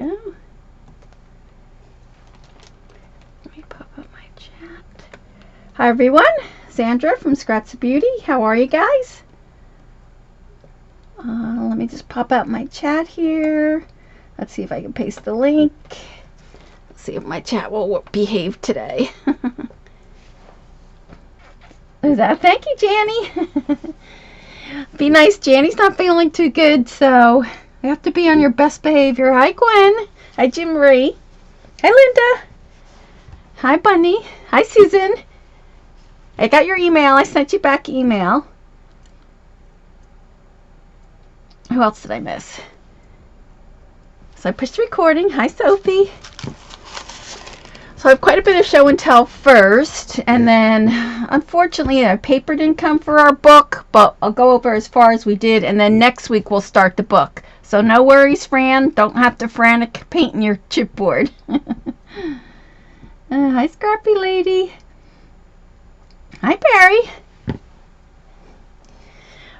go. Let me pop up my chat. Hi everyone, Sandra from Scraps of Beauty. How are you guys? Let me just pop out my chat here. Let's see if I can paste the link. Let's see if my chat will behave today. Is that? Thank you, Janny. Be nice. Janny's not feeling too good, so you have to be on your best behavior. Hi, Gwen. Hi, Jim Marie. Hi, Linda. Hi, Bunny. Hi, Susan. I got your email. I sent you back email. Who else did I miss? So I pushed recording. Hi, Sophie. So I have quite a bit of show and tell first, and then unfortunately a paper didn't come for our book, but I'll go over as far as we did, and then next week we'll start the book. So no worries, Fran. Don't have to frantic painting your chipboard. Hi, Scrappy Lady. Hi, Barry.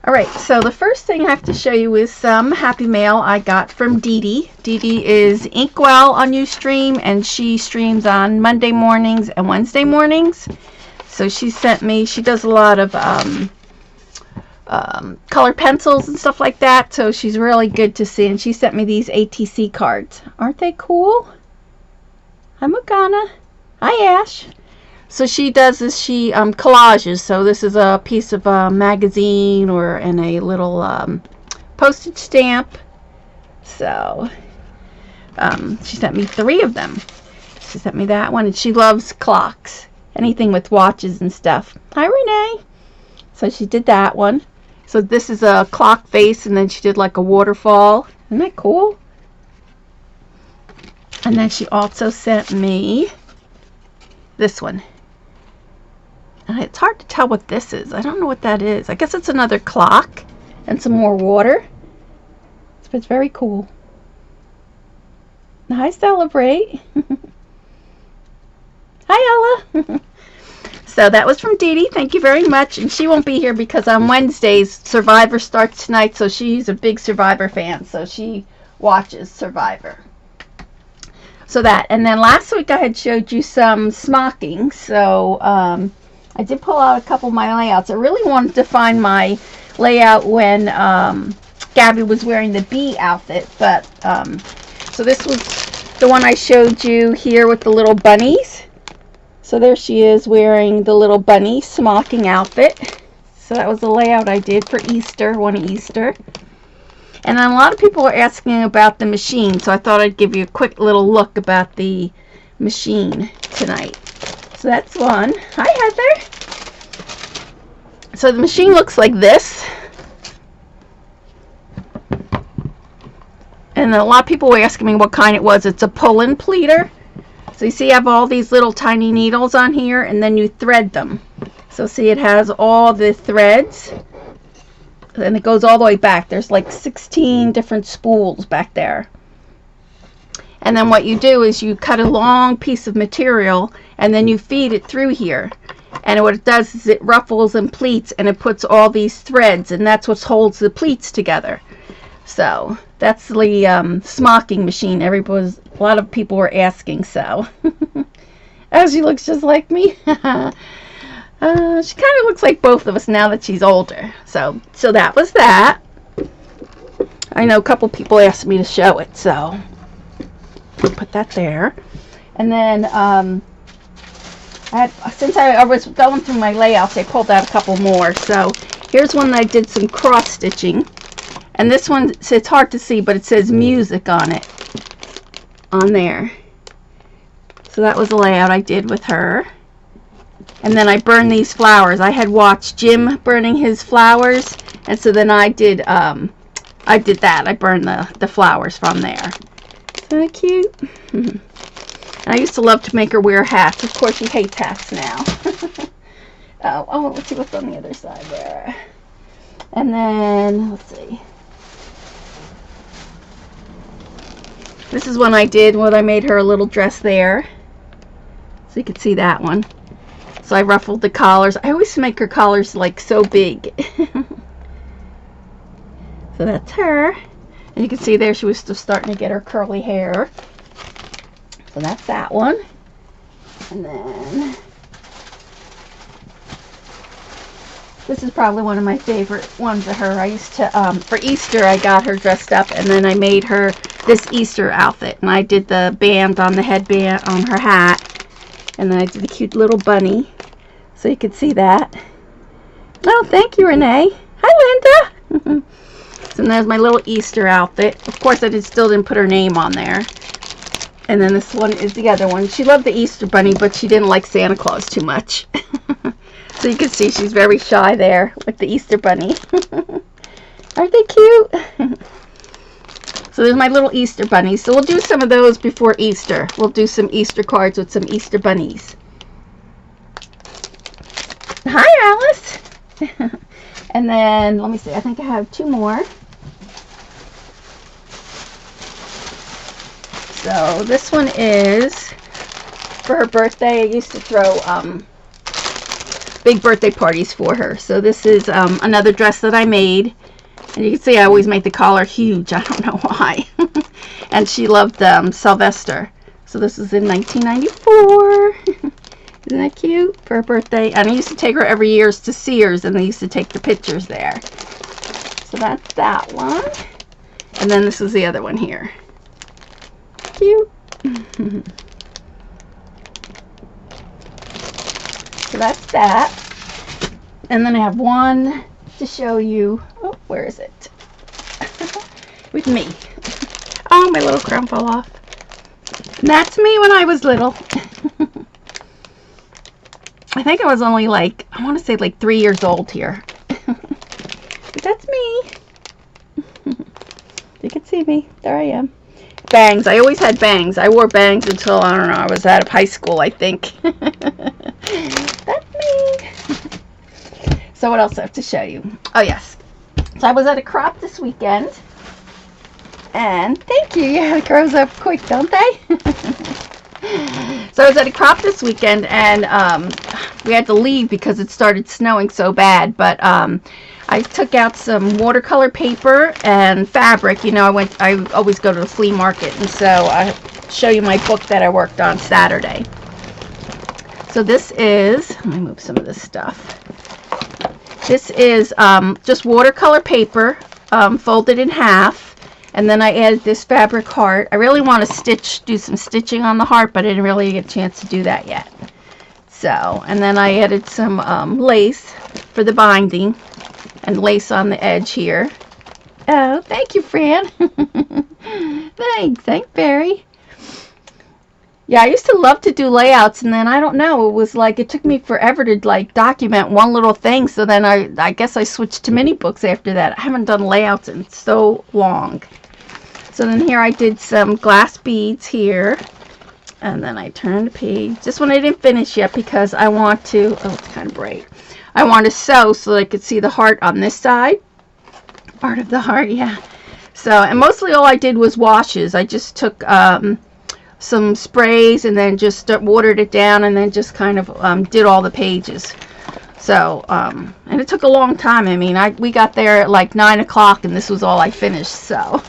Alright, so the first thing I have to show you is some happy mail I got from Dee Dee. Dee Dee is Inkwell on Ustream, and she streams on Monday mornings and Wednesday mornings. So she sent me, she does a lot of colored pencils and stuff like that, so she's really good to see, and she sent me these ATC cards. Aren't they cool? Hi, Morgana. Hi, Ash. So she does is she collages. So this is a piece of a magazine or in a little postage stamp. So she sent me 3 of them. She sent me that one, and she loves clocks, anything with watches and stuff. Hi, Renee. So she did that one. So this is a clock face, and then she did like a waterfall. Isn't that cool? And then she also sent me this one. And it's hard to tell what this is. I don't know what that is. I guess it's another clock and some more water. But it's very cool. Hi, Celebrate. Hi, Ella. So that was from Dee Dee. Thank you very much. And she won't be here because on Wednesdays, Survivor starts tonight. So she's a big Survivor fan. So she watches Survivor. So that. And then last week I had showed you some smockings. So I did pull out a couple of my layouts. I really wanted to find my layout when Gabby was wearing the bee outfit. But so this was the one I showed you here with the little bunnies. So there she is wearing the little bunny smocking outfit. So that was the layout I did for Easter, one Easter. And then a lot of people were asking about the machine, so I thought I'd give you a quick little look about the machine tonight. So that's one. Hi, Heather. So the machine looks like this. And a lot of people were asking me what kind it was. It's a pull-in pleater. So you see I have all these little tiny needles on here, and then you thread them. So see, it has all the threads, and it goes all the way back. There's like 16 different spools back there. And then what you do is you cut a long piece of material, and then you feed it through here. And what it does is it ruffles and pleats, and it puts all these threads, and that's what holds the pleats together. So that's the smocking machine. A lot of people were asking. So oh, she looks just like me. She kind of looks like both of us now that she's older. So that was that. I know a couple people asked me to show it, so I'll put that there. And then since I was going through my layouts, I pulled out a couple more. So here's one that I did some cross stitching. And this one, it's hard to see, but it says music on it, on there. So that was the layout I did with her. And then I burned these flowers. I had watched Jim burning his flowers, and so then I did that. I burned the flowers from there. Isn't that cute? And I used to love to make her wear hats. Of course, she hates hats now. Oh, let's see what's on the other side there. And then, let's see. This is one I did when I made her a little dress there. So you can see that one. So I ruffled the collars. I always make her collars like so big. So that's her. And you can see there she was still starting to get her curly hair. So that's that one. And then this is probably one of my favorite ones of her. I used to, for Easter, I got her dressed up, and then I made her this Easter outfit. And I did the band on the headband on her hat. And then I did the cute little bunny. So you could see that. Oh, thank you, Renee. Hi, Linda. So there's my little Easter outfit. Of course, I still didn't put her name on there. And then this one is the other one. She loved the Easter bunny, but she didn't like Santa Claus too much. So you can see she's very shy there with the Easter bunny. Aren't they cute? So there's my little Easter bunnies. So we'll do some of those before Easter. We'll do some Easter cards with some Easter bunnies. Hi, Alice. And then, let me see. I think I have 2 more. So this one is for her birthday. I used to throw big birthday parties for her. So this is another dress that I made. And you can see I always make the collar huge. I don't know why. And she loved Sylvester. So this is in 1994. Isn't that cute? For her birthday. And I used to take her every year to Sears, and they used to take the pictures there. So that's that one. And then this is the other one here. Cute. So that's that. And then I have one to show you. Oh, where is it? With me. Oh, my little crown fell off. And that's me when I was little. I think I was only like, I want to say like 3 years old here. But that's me. You can see me. There I am. Bangs. I always had bangs. I wore bangs until, I don't know, I was out of high school, I think. That's me. So what else do I have to show you? Oh, yes. So I was at a crop this weekend. And thank you. Yeah, it grows up quick, don't they? So I was at a crop this weekend, and we had to leave because it started snowing so bad. But I took out some watercolor paper and fabric. You know, I always go to the flea market, and so I'll show you my book that I worked on Saturday. So this is, let me move some of this stuff. This is just watercolor paper folded in half. And then I added this fabric heart. I really want to do some stitching on the heart, but I didn't really get a chance to do that yet. So, and then I added some lace for the binding, and lace on the edge here. Oh, thank you, Fran. Thanks, Barry. Yeah, I used to love to do layouts, and then I don't know, it was like it took me forever to like document one little thing. So then I guess I switched to mini books after that. I haven't done layouts in so long. So then here I did some glass beads here, and then I turned the page. This one I didn't finish yet because I want to, oh, it's kind of bright. I want to sew so that I could see the heart on this side. Part of the heart, yeah. So, and mostly all I did was washes. I just took some sprays and then just watered it down, and then just kind of did all the pages. So, and it took a long time. I mean, we got there at like 9 o'clock, and this was all I finished, so.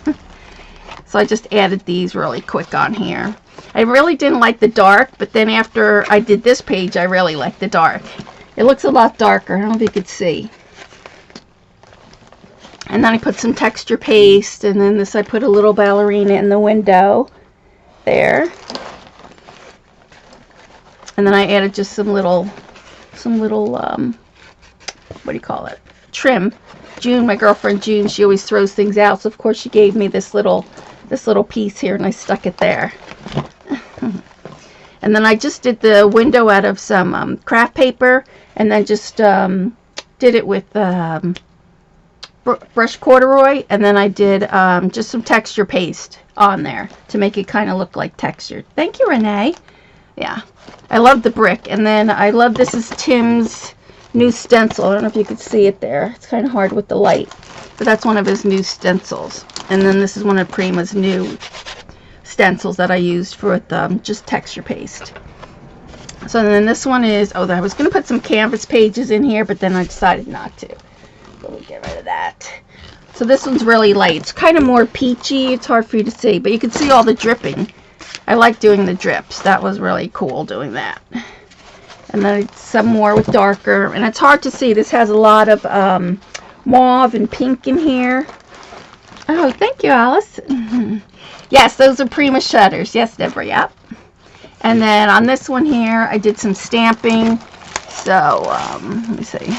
So I just added these really quick on here. I really didn't like the dark, but then after I did this page, I really liked the dark. It looks a lot darker. I don't know if you could see. And then I put some texture paste, and then this I put a little ballerina in the window there. And then I added just some little what do you call it? Trim. June, my girlfriend June, she always throws things out, so of course she gave me this little piece here, and I stuck it there. And then I just did the window out of some craft paper, and then just did it with brush corduroy, and then I did just some texture paste on there to make it kind of look like textured. Thank you, Renee. Yeah, I love the brick. And then I love, this is Tim's new stencil. I don't know if you could see it there. It's kind of hard with the light, but that's one of his new stencils. And then this is one of Prima's new stencils that I used for just texture paste. So then this one is, oh, I was going to put some canvas pages in here, but then I decided not to. So we'll get rid of that. So this one's really light. It's kind of more peachy. It's hard for you to see, but you can see all the dripping. I like doing the drips. That was really cool doing that. And then some more with darker. And it's hard to see. This has a lot of mauve and pink in here. Oh, thank you, Alice. Yes, those are Prima shutters. Yes, Deborah, yep. And then on this one here, I did some stamping. So, let me see.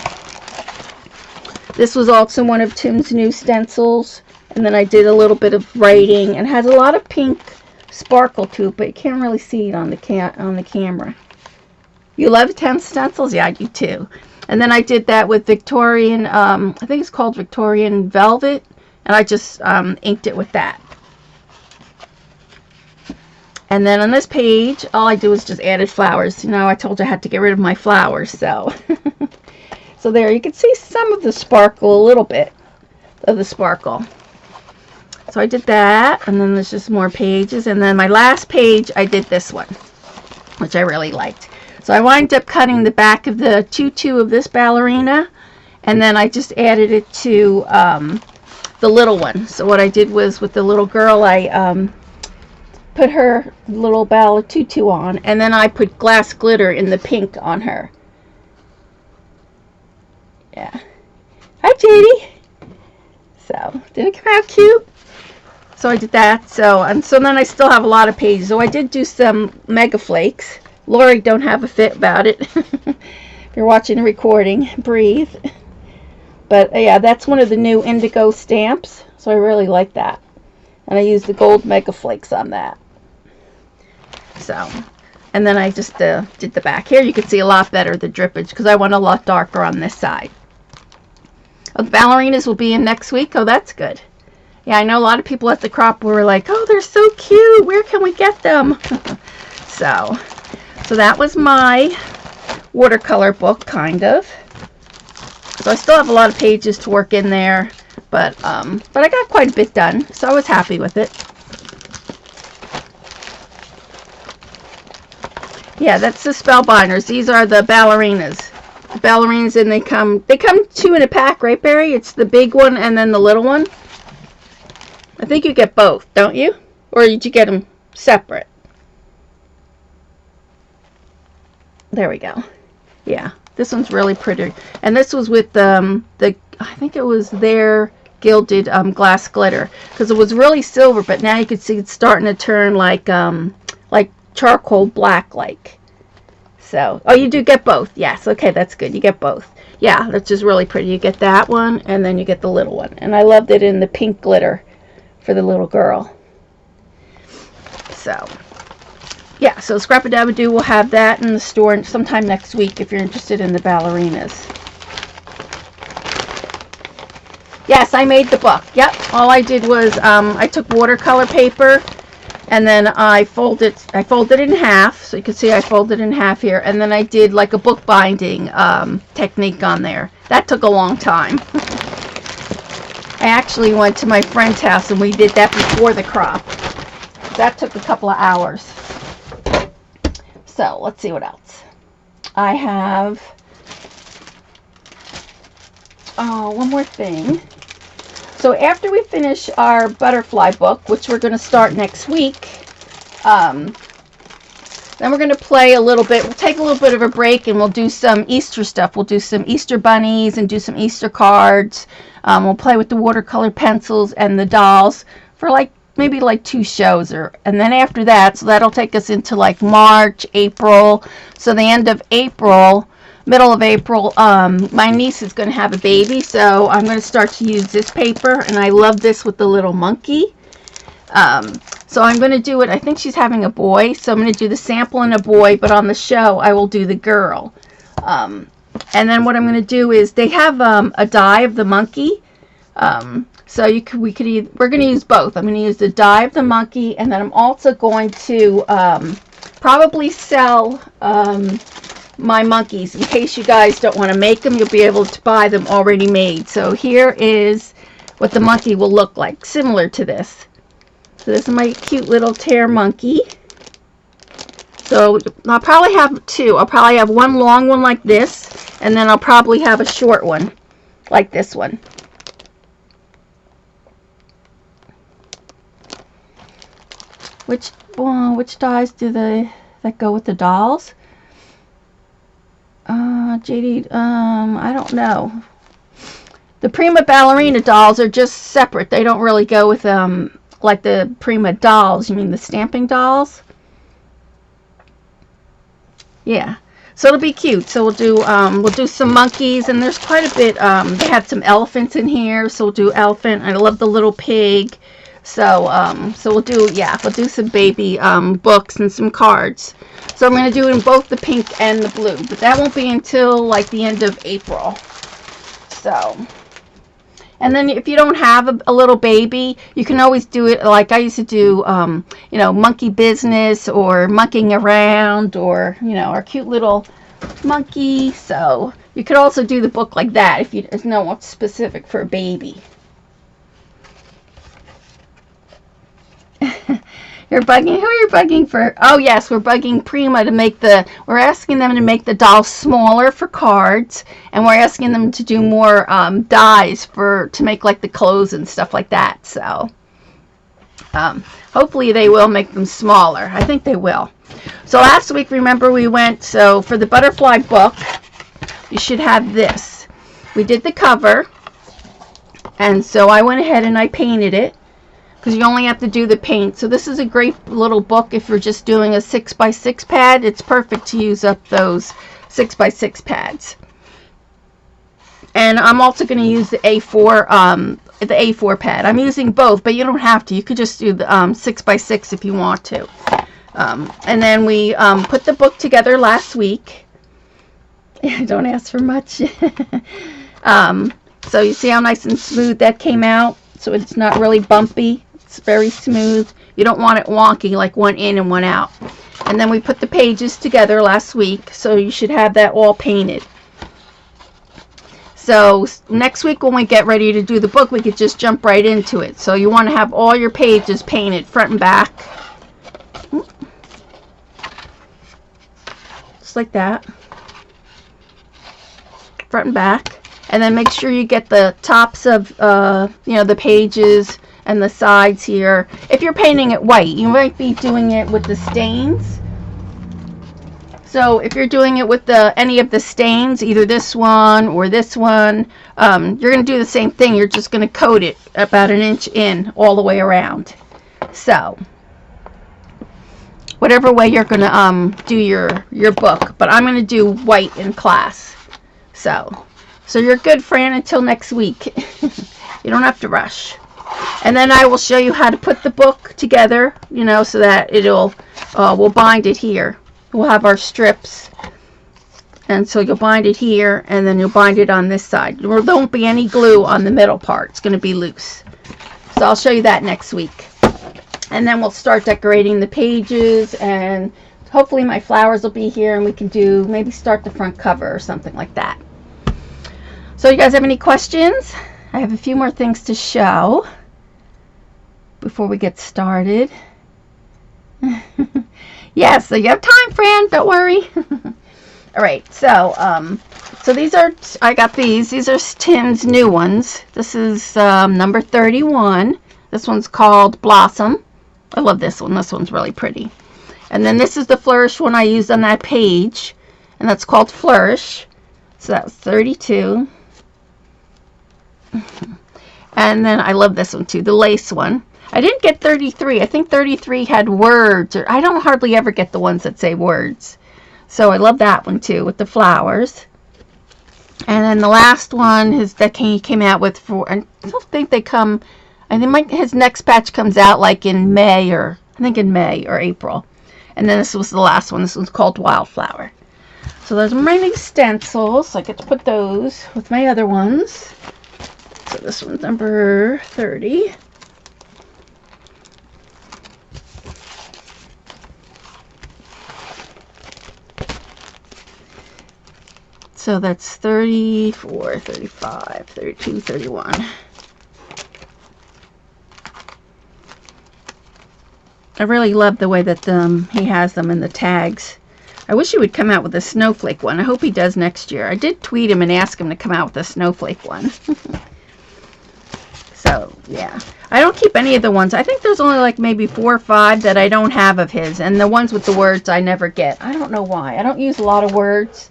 This was also one of Tim's new stencils. And then I did a little bit of writing. And it has a lot of pink sparkle to it, but you can't really see it on the camera. You love Tim's stencils? Yeah, I do too. And then I did that with Victorian, I think it's called Victorian Velvet. And I just inked it with that. And then on this page, all I do is just added flowers. You know, I told you I had to get rid of my flowers, so. So there, you can see some of the sparkle, a little bit of the sparkle. So I did that, and then there's just more pages. And then my last page, I did this one, which I really liked. So I wound up cutting the back of the tutu of this ballerina, and then I just added it to the little one. So what I did was with the little girl, I put her little ballet tutu on, and then I put glass glitter in the pink on her. Yeah. Hi, JD. So, did it come out cute? So I did that. So then I still have a lot of pages. So I did do some Mega Flakes. Lori don't have a fit about it. If you're watching the recording, breathe. But yeah, that's one of the new indigo stamps. So I really like that. And I used the gold Mega Flakes on that. So, and then I just did the back. Here you can see a lot better the drippage because I went a lot darker on this side. Oh, the ballerinas will be in next week. Oh, that's good. Yeah, I know a lot of people at the crop were like, oh, they're so cute. Where can we get them? So that was my watercolor book, kind of. So I still have a lot of pages to work in there, but I got quite a bit done, so I was happy with it. Yeah, that's the Spellbinders. These are the ballerinas. The ballerinas, and they come two in a pack, right, Barry? It's the big one and then the little one. I think you get both, don't you? Or did you get them separate? There we go. Yeah, this one's really pretty. And this was with I think it was their gilded glass glitter, because it was really silver, but now you can see it's starting to turn like charcoal black like. So, oh, you do get both. Yes, okay, that's good. You get both. Yeah, that's just really pretty. You get that one, and then you get the little one. And I loved it in the pink glitter for the little girl. So, yeah, so Scrap-a-Dab-a-Doo will have that in the store sometime next week if you're interested in the ballerinas. Yes, I made the book. Yep, all I did was I took watercolor paper, and then I folded it in half, so you can see I folded it in half here, and then I did like a bookbinding technique on there. That took a long time. I actually went to my friend's house and we did that before the crop. That took a couple of hours. So let's see what else. I have one more thing. So after we finish our butterfly book, which we're going to start next week, then we're going to play a little bit. We'll take a little bit of a break and we'll do some Easter stuff. We'll do some Easter bunnies and do some Easter cards. We'll play with the watercolor pencils and the dolls for maybe 2 shows, and then after that, so that'll take us into March, April. So the end of April, middle of April, my niece is going to have a baby, so I'm going to start to use this paper, and I love this with the little monkey. So I'm going to do it. I think she's having a boy, so I'm going to do the sample in a boy, but on the show I will do the girl. And then what I'm going to do is they have a die of the monkey. So we're going to use both. I'm going to use the die of the monkey, and then I'm also going to probably sell my monkeys. In case you guys don't want to make them, you'll be able to buy them already made. So here is what the monkey will look like, similar to this. So this is my cute little tear monkey. So I'll probably have 2. I'll probably have one long one like this, and then I'll probably have a short one like this one. Which dies do that go with the dolls? JD, I don't know. The Prima Ballerina dolls are just separate. They don't really go with like the Prima dolls. You mean the stamping dolls? Yeah. So it'll be cute. So we'll do some monkeys, and there's quite a bit. They have some elephants in here, so we'll do elephant. I love the little pig. So we'll do some baby books and some cards. So I'm going to do it in both the pink and the blue, but that won't be until like the end of April. So, and then if you don't have a little baby, you can always do it like I used to do, you know, monkey business or monkeying around, or, you know, our cute little monkey. So you could also do the book like that if you know what's specific for a baby. You're bugging? Who are you bugging for? Oh, yes, we're bugging Prima to make we're asking them to make the dolls smaller for cards, and we're asking them to do more dies to make like the clothes and stuff like that. So, hopefully they will make them smaller. I think they will. So last week, remember, we went, so for the butterfly book, you should have this. We did the cover, and so I went ahead and I painted it, because you only have to do the paint. So this is a great little book if you're just doing a 6x6 pad. It's perfect to use up those 6x6 pads. And I'm also going to use the A4 pad. I'm using both, but you don't have to. You could just do the 6x6 if you want to. And then we put the book together last week. Don't ask for much. So you see how nice and smooth that came out? So it's not really bumpy. It's very smooth. You don't want it wonky, like one in and one out. And then we put the pages together last week, so you should have that all painted. So next week when we get ready to do the book, we could just jump right into it. So you want to have all your pages painted front and back. Just like that. Front and back. And then make sure you get the tops of, you know, the pages and the sides here. If you're painting it white, you might be doing it with the stains. So if you're doing it with any of the stains, either this one or this one, you're going to do the same thing. You're just going to coat it about 1 inch in all the way around. So whatever way you're going to do your book. But I'm going to do white in class. So you're good, Fran, until next week. You don't have to rush. And then I will show you how to put the book together, you know, so that we'll bind it here. We'll have our strips. And so you'll bind it here, and then you'll bind it on this side. There won't be any glue on the middle part. It's going to be loose. So I'll show you that next week. And then we'll start decorating the pages, and hopefully my flowers will be here, and we can maybe start the front cover or something like that. So you guys have any questions? I have a few more things to show before we get started. Yes, so you have time, Fran. Don't worry. All right, so I got these. These are Tim's new ones. This is number 31. This one's called Blossom. I love this one. This one's really pretty. And then this is the Flourish one I used on that page, and that's called Flourish. So that was 32. And then I love this one too, the lace one. I didn't get 33. I think 33 had words, or I don't hardly ever get the ones that say words. So I love that one too, with the flowers. And then the last one is that he came out with I don't think they come. I think his next batch comes out like in May, or I think in May or April. And then this was the last one. This one's called Wildflower. So those are my new stencils. I get to put those with my other ones. So this one's number 30. So that's 34, 35, 32, 31. I really love the way that he has them in the tags. I wish he would come out with a snowflake one. I hope he does next year. I did tweet him and ask him to come out with a snowflake one. So So, yeah. I don't keep any of the ones. I think there's only like maybe 4 or 5 that I don't have of his. And the ones with the words I never get. I don't know why. I don't use a lot of words.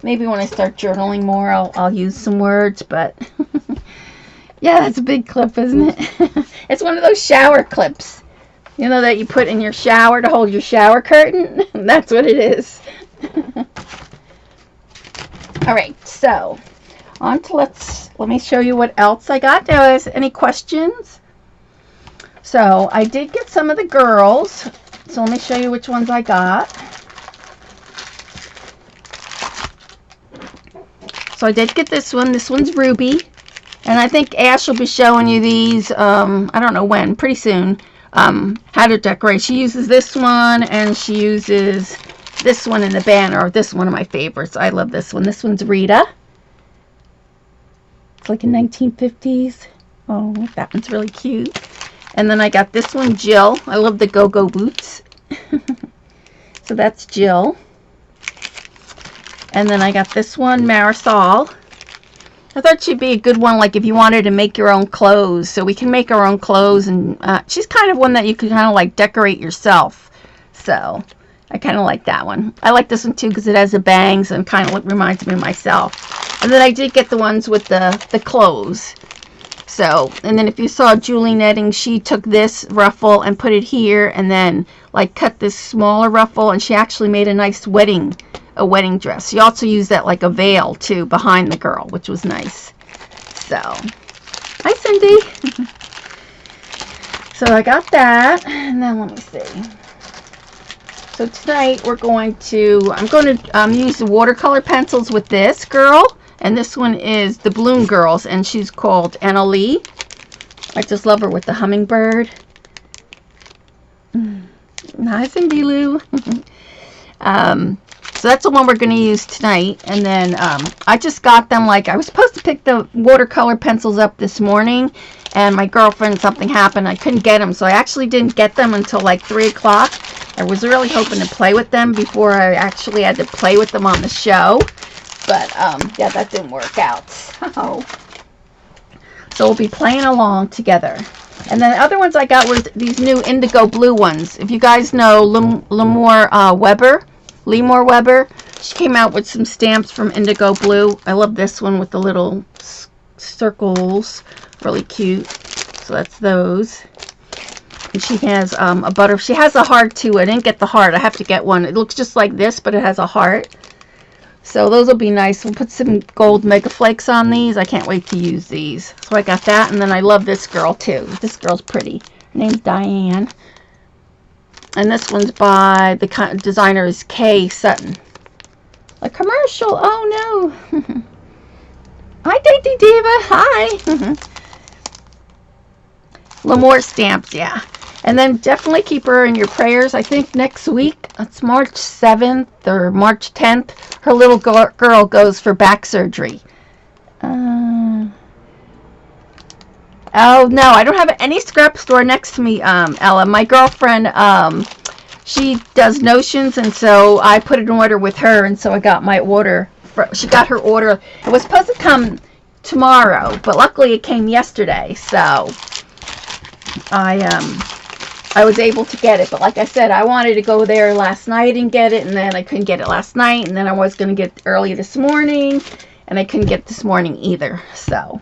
Maybe when I start journaling more, I'll use some words. But, yeah, that's a big clip, isn't it? It's one of those shower clips. You know, that you put in your shower to hold your shower curtain? That's what it is. Alright, so on to let me show you what else I got. Guys, any questions? So I did get some of the girls. So let me show you which ones I got. So I did get this one. This one's Ruby. And I think Ash will be showing you these, I don't know when, pretty soon, how to decorate. She uses this one, and she uses this one in the banner. This is one of my favorites. I love this one. This one's Rita. It's like a 1950s. Oh, that one's really cute. And then I got this one, Jill. I love the go-go boots. So that's Jill. And then I got this one, Marisol. I thought she'd be a good one, like if you wanted to make your own clothes. So we can make our own clothes, and she's kind of one that you can kind of like decorate yourself. So I kind of like that one. I like this one too because it has the bangs and kind of reminds me of myself. And then I did get the ones with the clothes. So, and then if you saw Julie Netting, she took this ruffle and put it here, and then like cut this smaller ruffle, and she actually made a nice wedding dress. She also used that like a veil too behind the girl, which was nice. So, hi Cindy. So I got that, and then let me see. So tonight I'm going to use the watercolor pencils with this girl, and this one is the Bloom Girls, and she's called Anna Lee. I just love her with the hummingbird. Hi Cindy Lou. So that's the one we're going to use tonight. And then I just got them, like, I was supposed to pick the watercolor pencils up this morning, and my girlfriend, something happened. I couldn't get them, so I actually didn't get them until like 3 o'clock. I was really hoping to play with them before I actually had to play with them on the show. But, yeah, that didn't work out. So we'll be playing along together. And then the other ones I got were these new indigo blue ones. If you guys know Lemore Weber, she came out with some stamps from indigo blue. I love this one with the little circles, really cute. So that's those. And she has she has a heart too. I didn't get the heart. I have to get one. It looks just like this, but it has a heart. So those will be nice. We'll put some gold Mega Flakes on these. I can't wait to use these. So I got that, and then I love this girl too. This girl's pretty. Her name's Diane. And this one's by the designer is Kay Sutton. A commercial. Oh no. Hi Dainty Diva. Hi. Lemore stamps, yeah. And then definitely keep her in your prayers. I think next week, it's March 7th or March 10th, her little girl goes for back surgery. Oh, no, I don't have any scrap store next to me, Ella. My girlfriend, she does notions, and so I put an order with her, and so I got my order. She got her order. It was supposed to come tomorrow, but luckily it came yesterday, so I was able to get it. But like I said, I wanted to go there last night and get it, and then I couldn't get it last night, and then I was going to get it early this morning, and I couldn't get it this morning either. So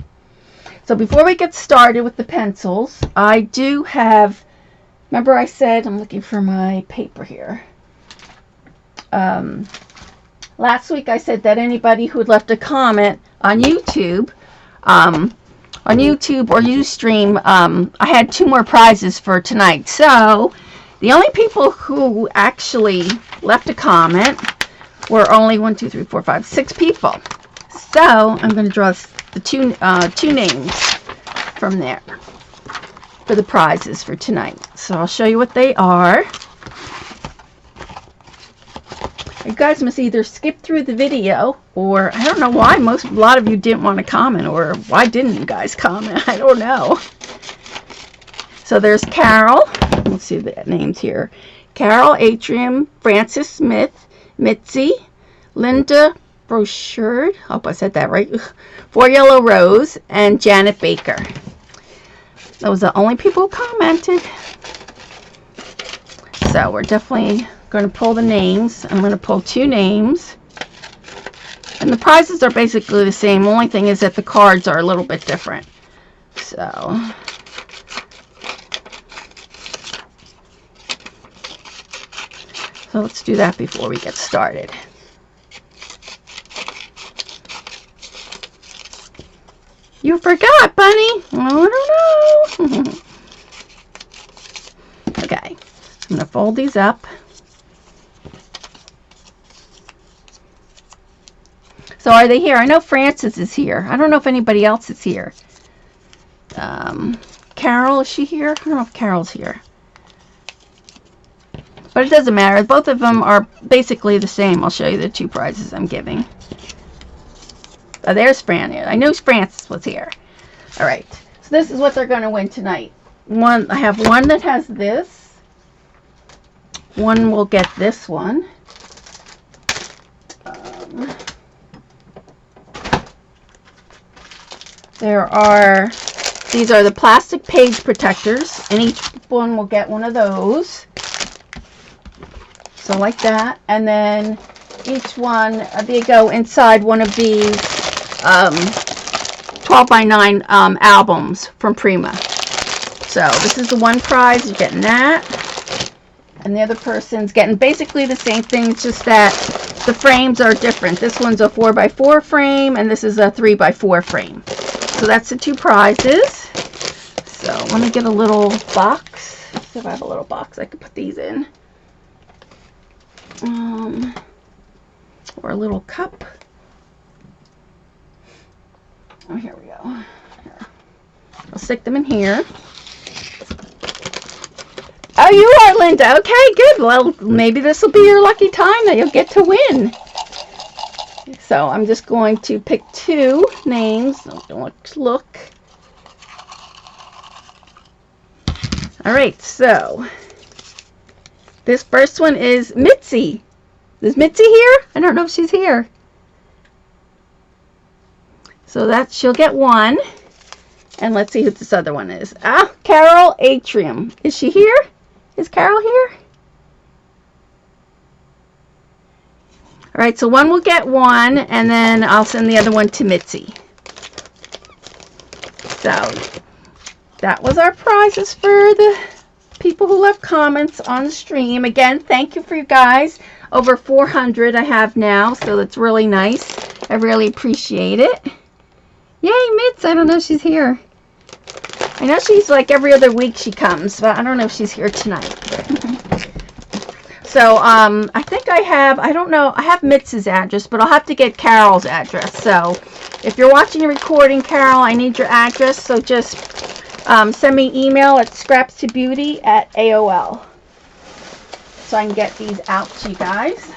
before we get started with the pencils, I do have, remember I said, I'm looking for my paper here. Last week I said that anybody who had left a comment on YouTube, or Ustream, I had 2 more prizes for tonight. So the only people who actually left a comment were only 6 people. So I'm going to draw the two names from there for the prizes for tonight. So I'll show you what they are. You guys must either skip through the video, or I don't know why a lot of you didn't want to comment, or why didn't you guys comment? I don't know. So there's Carol. Let's see the names here. Carol Atrium, Francis Smith, Mitzi, Linda Brochard, I hope I said that right, 4 Yellow Rose, and Janet Baker. Those are the only people who commented. So we're definitely going to pull the names. I'm going to pull 2 names. And the prizes are basically the same. The only thing is that the cards are a little bit different. So let's do that before we get started. You forgot, Bunny. Oh, I don't know. Okay. I'm going to fold these up. So are they here? I know Francis is here. I don't know if anybody else is here. Carol, is she here? I don't know if Carol's here. But it doesn't matter. Both of them are basically the same. I'll show you the 2 prizes I'm giving. Oh, there's Fran. I knew Francis was here. All right. So this is what they're going to win tonight. I have one that has this. One will get this one. These are the plastic page protectors, and each one will get one of those. So like that, and then each one, they go inside one of these 12x9 albums from Prima. So this is the one prize, you're getting that. And the other person's getting basically the same thing, it's just that the frames are different. This one's a 4x4 frame, and this is a 3x4 frame. So that's the 2 prizes. So let me get a little box. See if I have a little box I could put these in. Or a little cup. Oh, here we go. Here. I'll stick them in here. Oh, you are, Linda. Okay, good. Well, maybe this will be your lucky time that you'll get to win. So I'm just going to pick 2 names. Don't look. All right, so this first one is Mitzi. Is Mitzi here? I don't know if she's here. So that she'll get 1. And let's see who this other one is. Ah, Carol Atrium. Is she here? Is Carol here? All right, so one will get 1, and then I'll send the other one to Mitzi. So that was our prizes for the people who left comments on the stream. Again, thank you for you guys. Over 400 I have now, so that's really nice. I really appreciate it. Yay, Mitz! I don't know if she's here. I know she's like every other week she comes, but I don't know if she's here tonight. So, I think I have Mitz's address, but I'll have to get Carol's address. So, if you're watching a recording, Carol, I need your address, so just send me an email at scrapstobeauty@AOL. So I can get these out to you guys.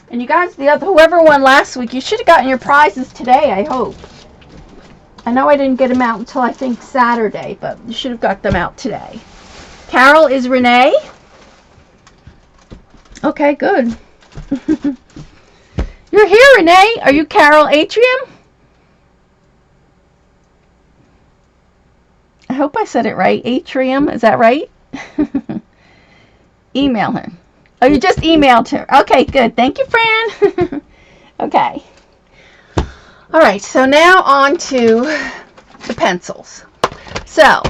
And you guys, whoever won last week, you should have gotten your prizes today, I hope. I know I didn't get them out until I think Saturday, but you should have got them out today. Carol is Renee. Okay, good. You're here, Renee. Are you Carol Atrium? I hope I said it right. Atrium, is that right? Email her. Oh, you just emailed her. Okay, good. Thank you, Fran. Okay. All right, so now on to the pencils. So,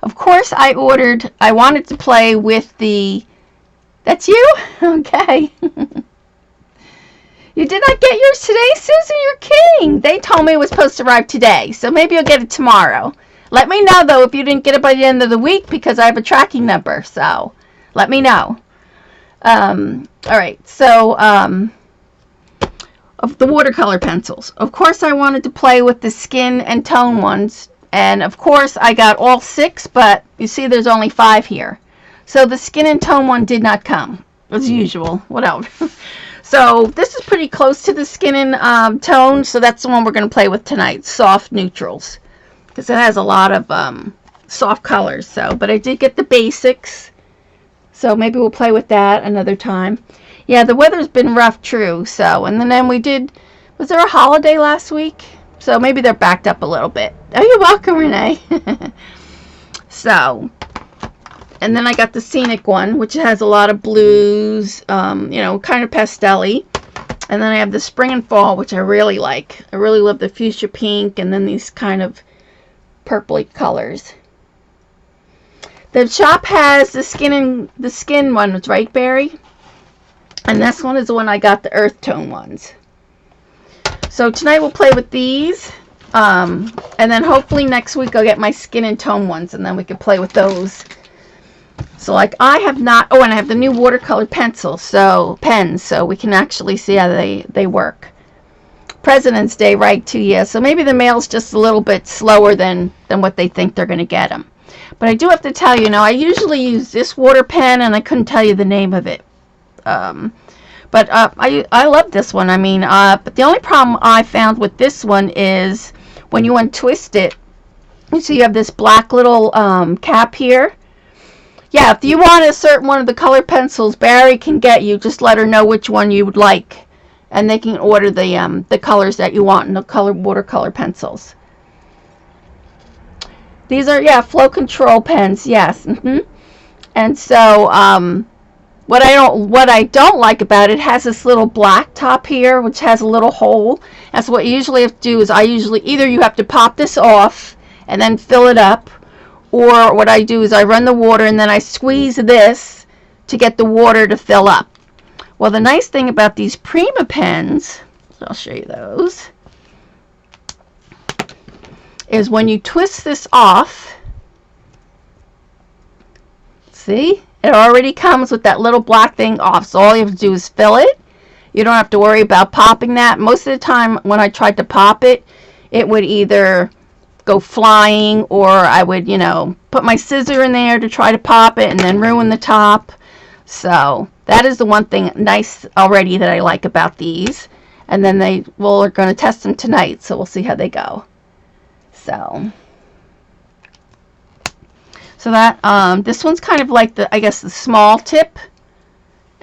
of course, I wanted to play with the, that's you? Okay. You did not get yours today, Susan? You're kidding. They told me it was supposed to arrive today, so maybe you'll get it tomorrow. Let me know, though, if you didn't get it by the end of the week, because I have a tracking number, so let me know. All right, so of the watercolor pencils. Of course, I wanted to play with the skin and tone ones, and of course, I got all 6, but you see there's only 5 here. So the skin and tone one did not come, as usual, whatever. So this is pretty close to the skin and tone, so that's the one we're going to play with tonight, soft neutrals, because it has a lot of soft colors. So, but I did get the basics, so maybe we'll play with that another time. Yeah, the weather's been rough, true. So, and then we did, was there a holiday last week? So maybe they're backed up a little bit. Oh, you're welcome, Renee. So, and then I got the Scenic one, which has a lot of blues, you know, kind of pastel-y. And then I have the Spring and Fall, which I really like. I really love the fuchsia pink and then these kind of purpley colors. The shop has the skin ones, right, Barry? And this one is the one I got, the earth tone ones. So tonight we'll play with these. And then hopefully next week I'll get my skin and tone ones, and then we can play with those. So like I have not, oh, and I have the new watercolor pencils, so pens, so we can actually see how they work. President's Day, right, too, yeah. So maybe the mail's just a little bit slower than what they think they're going to get them. But I do have to tell you, I usually use this water pen, and I couldn't tell you the name of it. But I love this one. I mean, but the only problem I found with this one is when you untwist it, you see you have this black little cap here. Yeah, if you want a certain one of the color pencils, Barry can get you. Just let her know which one you would like, and they can order the colors that you want in the color watercolor pencils. These are, yeah, flow control pens, yes. And so what I don't like about it has this little black top here, which has a little hole. That's what you usually have to do. Is either you have to pop this off and then fill it up, or what I do is I run the water and then I squeeze this to get the water to fill up. Well, the nice thing about these Prima pens, so I'll show you those, is when you twist this off, see, it already comes with that little black thing off. So all you have to do is fill it. You don't have to worry about popping that. Most of the time when I tried to pop it, it would either go flying, or I would, put my scissor in there to try to pop it and then ruin the top. So that is the one thing nice already that I like about these. And then we're going to test them tonight, so we'll see how they go. So that this one's kind of like the small tip,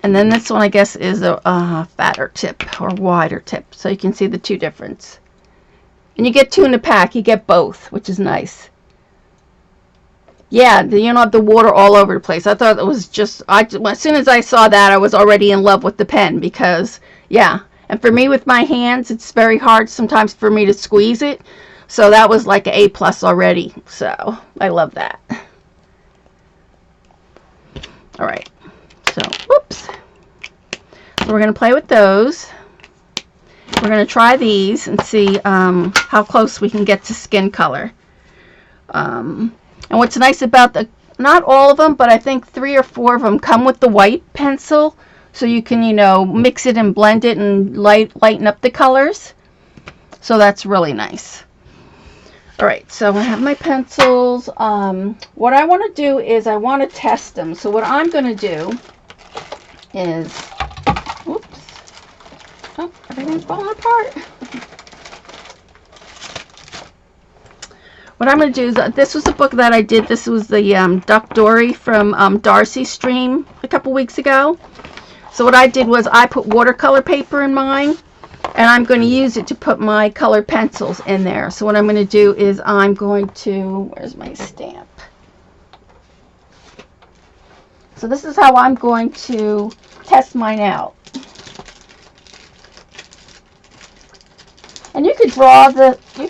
and then this one I guess is a fatter tip or wider tip. So you can see the two difference. And you get two in the pack. You get both, which is nice. Yeah, you don't have the water all over the place. I thought it was just, as soon as I saw that, I was already in love with the pen, because, yeah. And for me with my hands, it's very hard sometimes for me to squeeze it. So that was like an A+ already. So I love that. All right. So, whoops. So we're going to play with those. We're going to try these and see how close we can get to skin color. And what's nice about not all of them, but I think 3 or 4 of them come with the white pencil. So you can, mix it and blend it and lighten up the colors. So that's really nice. All right, so I have my pencils. What I want to do is I want to test them. So what I'm going to do is, oops. Oh, everything's falling apart. What I'm going to do is, this was the book that I did. This was the Duck Dory from Darcy Stream a couple weeks ago. So what I did was I put watercolor paper in mine, and I'm going to use it to put my color pencils in there. So what I'm going to do is I'm going to, where's my stamp? So this is how I'm going to test mine out. And you could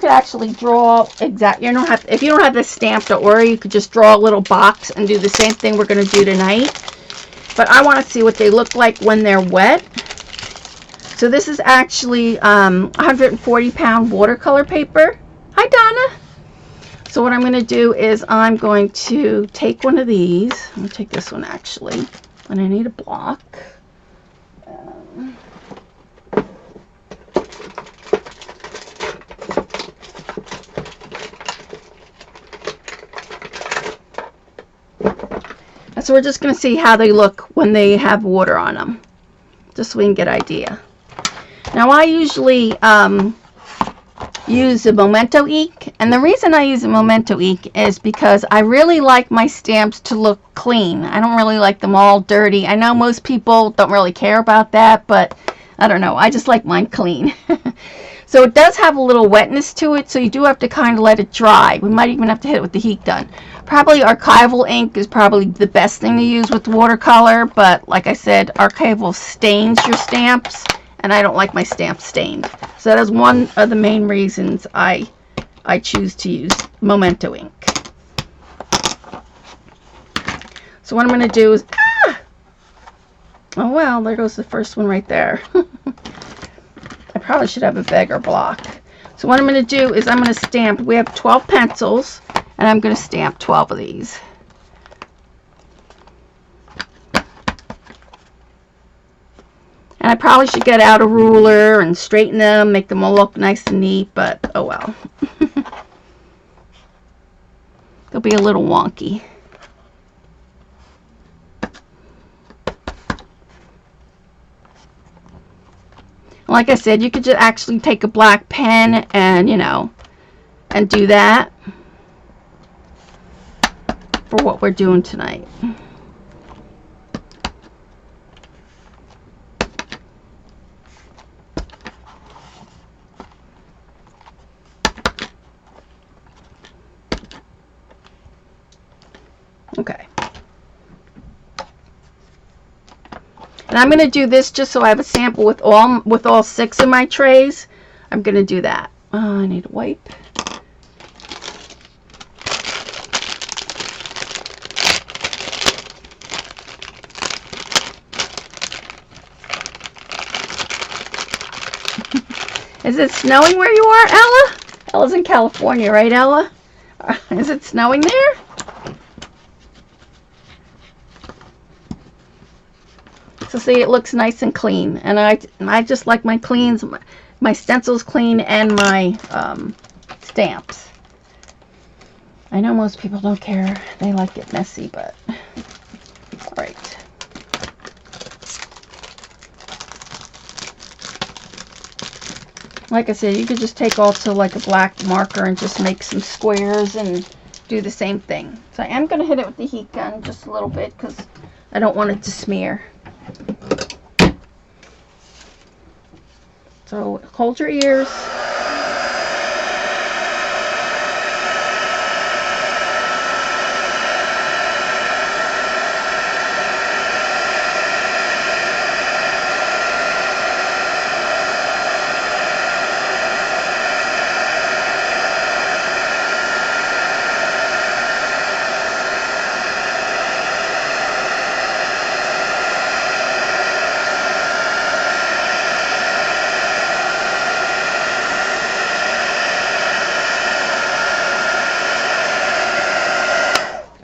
actually draw exact, if you don't have this stamped, don't worry, you could just draw a little box and do the same thing we're going to do tonight. But I want to see what they look like when they're wet. So this is actually 140-pound watercolor paper. Hi, Donna. So what I'm going to do is I'm going to take one of these. I'm going to take this one actually, and I need a block. So we're just going to see how they look when they have water on them, just so we can get an idea. Now I usually use a Memento ink, and the reason I use a Memento ink is because I really like my stamps to look clean. I don't really like them all dirty. I know most people don't really care about that, but I don't know. I just like mine clean. So it does have a little wetness to it, so you do have to kind of let it dry. We might even have to hit it with the heat gun. Probably archival ink is probably the best thing to use with watercolor, but like I said, archival stains your stamps, and I don't like my stamps stained. So that is one of the main reasons I choose to use Memento ink. So what I'm going to do is, oh well, there goes the first one right there. I probably should have a bigger block. So what I'm going to do is I'm going to stamp, we have 12 pencils, and I'm going to stamp 12 of these. And I probably should get out a ruler and straighten them, make them all look nice and neat, but oh well. They'll be a little wonky. Like I said, you could just actually take a black pen and, you know, and do that for what we're doing tonight. Okay. And I'm going to do this just so I have a sample with all 6 of my trays. I'm going to do that. I need a wipe. Is it snowing where you are, Ella? Ella's in California, right, Ella? Is it snowing there? So see, it looks nice and clean, and I just like my cleans, my stencils clean, and my stamps. I know most people don't care; they like it messy, but all right. Like I said, you could just take also like a black marker and just make some squares and do the same thing. So I am going to hit it with the heat gun just a little bit because I don't want it to smear. So hold your ears.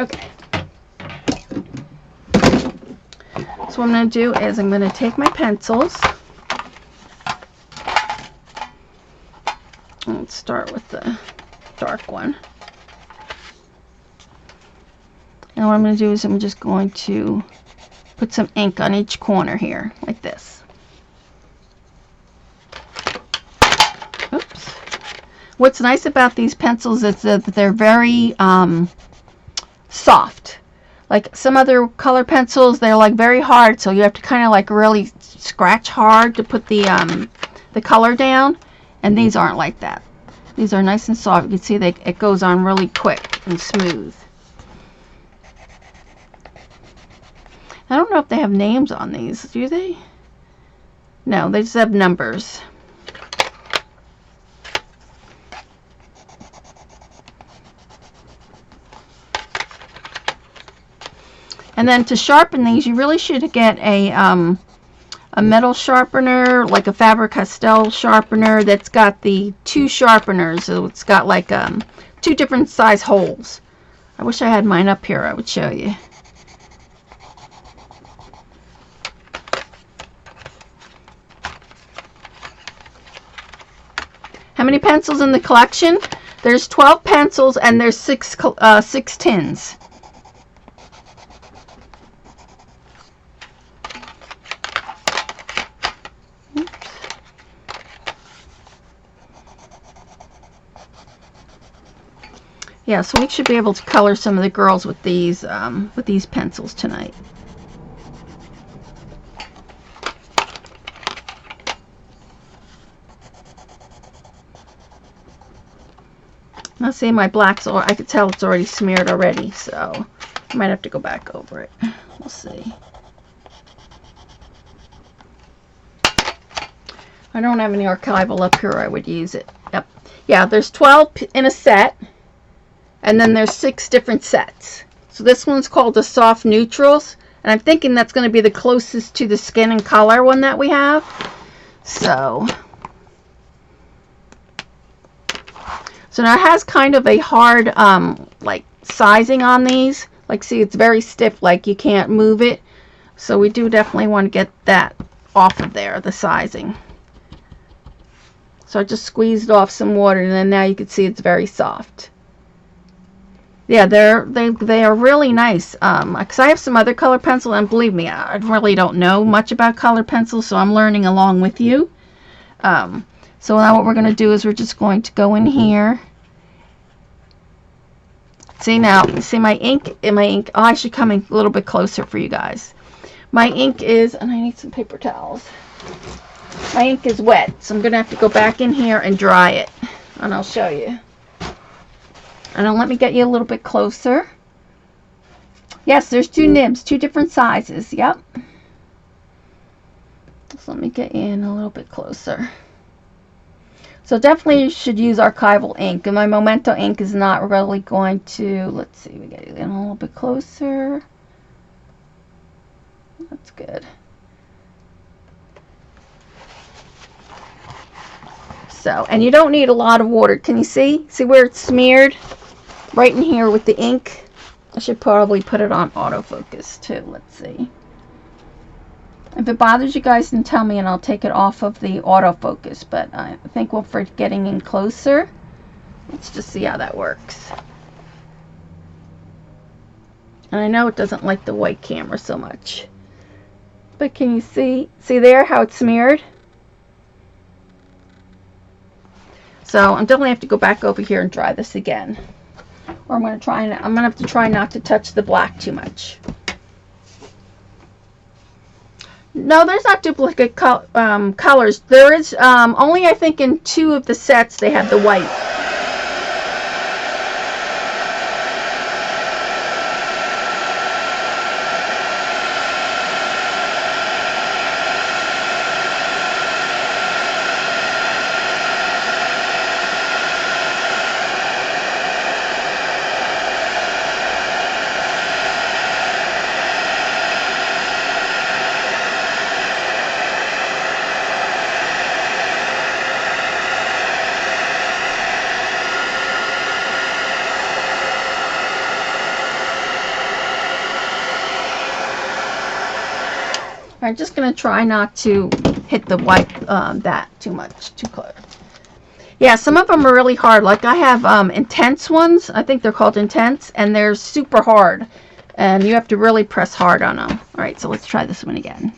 Okay. So what I'm going to do is I'm going to take my pencils. Let's start with the dark one. And what I'm going to do is I'm just going to put some ink on each corner here, like this. Oops. What's nice about these pencils is that they're very soft. Like some other color pencils, they're like very hard, so you have to kind of like really scratch hard to put the color down, and these aren't like that. These are nice and soft. You can see it goes on really quick and smooth. I don't know if they have names on these, do they? No, they just have numbers. And then to sharpen these, you really should get a metal sharpener, like a Faber-Castell sharpener that's got the 2 sharpeners. So it's got like 2 different size holes. I wish I had mine up here. I would show you. How many pencils in the collection? There's 12 pencils and there's 6 tins. Yeah, so we should be able to color some of the girls with these pencils tonight. Let's see, my black's, or I could tell it's already smeared already, so I might have to go back over it. We'll see. I don't have any archival up here. I would use it. Yep. Yeah, there's 12 in a set, and then there's 6 different sets. So this one's called the Soft Neutrals, and I'm thinking that's going to be the closest to the Skin and Color one that we have. So now it has kind of a hard, like, sizing on these. Like, see, it's very stiff, like you can't move it. So we do definitely want to get that off of there, the sizing. So I just squeezed off some water, and then now you can see it's very soft. Yeah, they are really nice. Because I have some other color pencil, and believe me, I really don't know much about color pencils, so I'm learning along with you. So now what we're going to do is we're just going to go in here. See now, see my ink, oh, I should come in a little bit closer for you guys. My ink is, and I need some paper towels. My ink is wet, so I'm going to have to go back in here and dry it, and I'll show you. And then let me get you a little bit closer. Yes, there's 2 nibs, 2 different sizes, yep. So let me get you in a little bit closer. So definitely you should use archival ink, and my Memento ink is not really going to, let's see, we get you in a little bit closer. That's good. So, and you don't need a lot of water. Can you see? See where it's smeared? Right in here with the ink. I should probably put it on autofocus too. Let's see. If it bothers you guys, then tell me and I'll take it off of the autofocus. But I think for getting in closer, let's just see how that works. And I know it doesn't like the white camera so much. But can you see there how it's smeared? So I'm definitely have to go back over here and dry this again. Or I'm going to have to try not to touch the black too much. No, there's not duplicate colors. There is only, I think, in 2 of the sets they have the white. I'm just going to try not to hit the white, that too much, too close. Yeah, some of them are really hard. Like I have intense ones. I think they're called intense, and they're super hard. And you have to really press hard on them. Alright, so let's try this one again.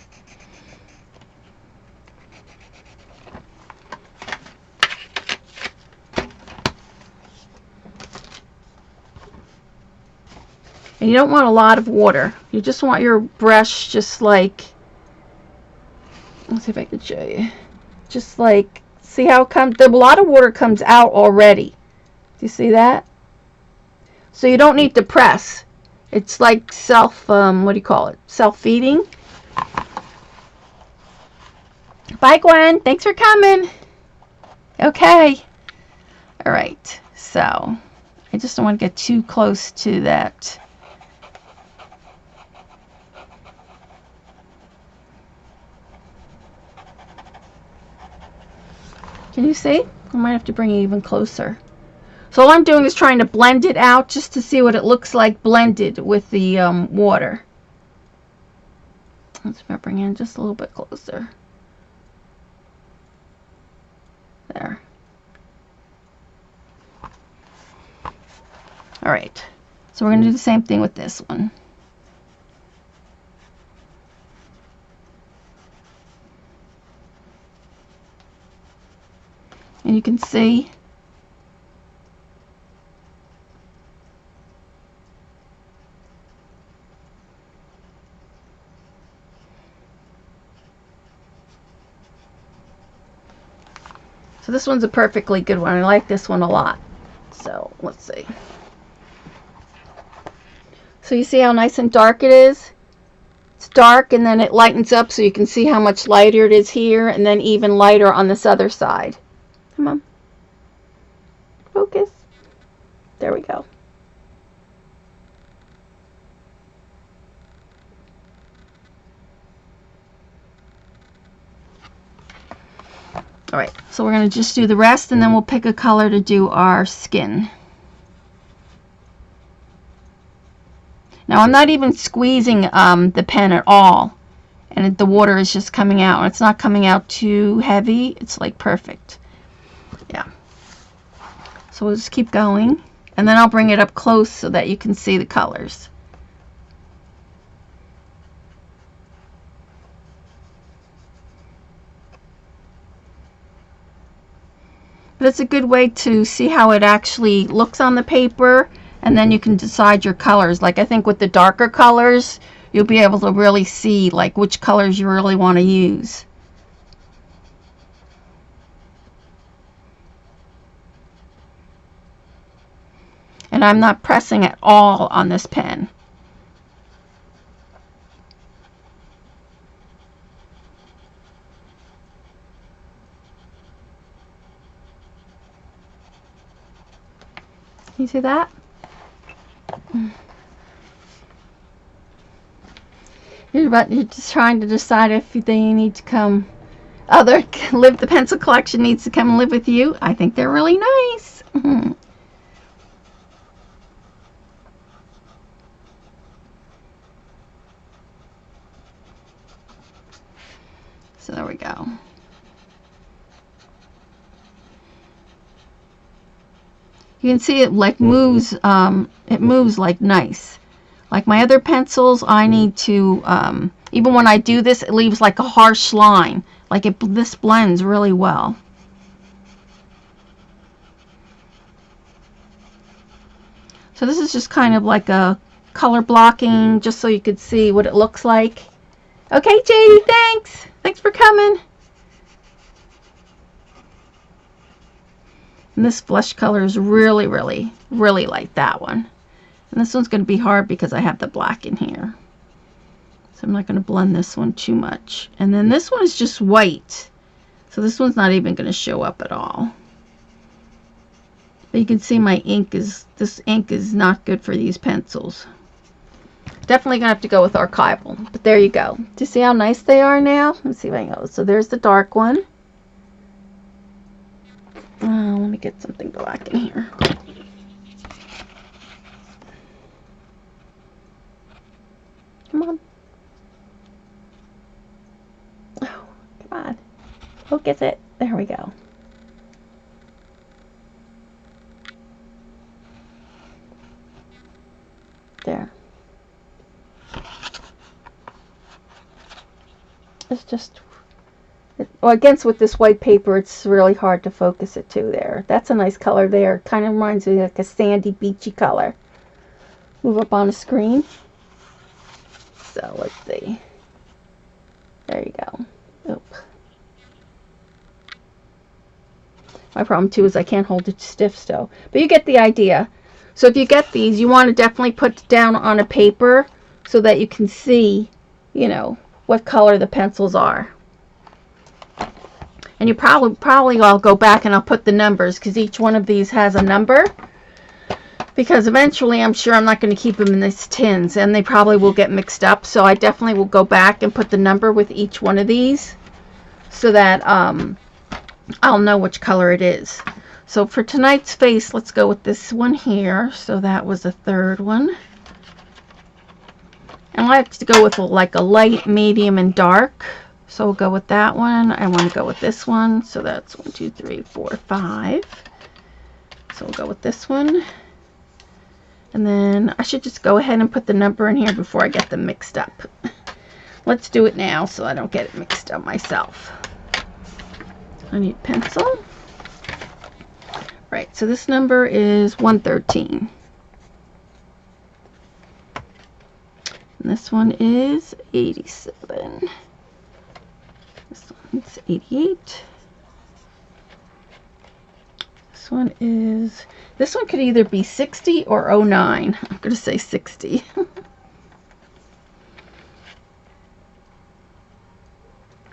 And you don't want a lot of water. You just want your brush just like, let's see if I can show you. Just like, see how it comes? A lot of water comes out already. Do you see that? So you don't need to press. It's like what do you call it? Self-feeding. Bye, Gwen. Thanks for coming. Okay. All right. So I just don't want to get too close to that. Can you see? I might have to bring it even closer. So all I'm doing is trying to blend it out just to see what it looks like blended with the water. Let's bring it in just a little bit closer. There. Alright. So we're going to do the same thing with this one. And you can see so this one's a perfectly good one. I like this one a lot. So let's see. So you see how nice and dark it is? It's dark and then it lightens up so you can see how much lighter it is here and then even lighter on this other side. Come on. Focus. There we go. Alright, so we're going to just do the rest and then we'll pick a color to do our skin. Now I'm not even squeezing the pen at all, and the water is just coming out. It's not coming out too heavy. It's like perfect. Yeah. So we'll just keep going, and then I'll bring it up close so that you can see the colors. But it's a good way to see how it actually looks on the paper, and then you can decide your colors. Like I think with the darker colors, you'll be able to really see like which colors you really want to use. And I'm not pressing at all on this pen. You see that? You're just trying to decide if they need to come. The pencil collection needs to come and live with you. I think they're really nice. So there we go. You can see it like moves. It moves like nice. Like my other pencils, I need to, even when I do this, it leaves like a harsh line. Like this blends really well. So this is just kind of like a color blocking, just so you could see what it looks like. Okay, JD, thanks. Thanks for coming. And this blush color is really, really, really like that one. And this one's going to be hard because I have the black in here. So I'm not going to blend this one too much. And then this one is just white. So this one's not even going to show up at all. But you can see my ink this ink is not good for these pencils. Definitely going to have to go with archival. But there you go. Do you see how nice they are now? Let's see if I can go. So there's the dark one. Let me get something black in here. Come on. Oh, come on. Focus it. There we go. There. It's just... Well, against with this white paper, it's really hard to focus it too there. That's a nice color there. Kind of reminds me of like a sandy, beachy color. Move up on the screen. So let's see. There you go. Oop. My problem too is I can't hold it stiff still. But you get the idea. So if you get these, you want to definitely put down on a paper so that you can see, you know, what color the pencils are. And you probably I'll go back and I'll put the numbers because each one of these has a number. Because eventually I'm sure I'm not going to keep them in these tins and they probably will get mixed up. So I definitely will go back and put the number with each one of these so that I'll know which color it is. So for tonight's face, let's go with this one here. So that was the third one. And I like to go with like a light, medium, and dark. So we'll go with that one. I want to go with this one. So that's 1, 2, 3, 4, 5. So we'll go with this one. And then I should just go ahead and put the number in here before I get them mixed up. Let's do it now so I don't get it mixed up myself. I need a pencil. Right, so this number is 113. And this one is 87. This one's 88. This one is This one could either be 60 or 09. I'm going to say 60.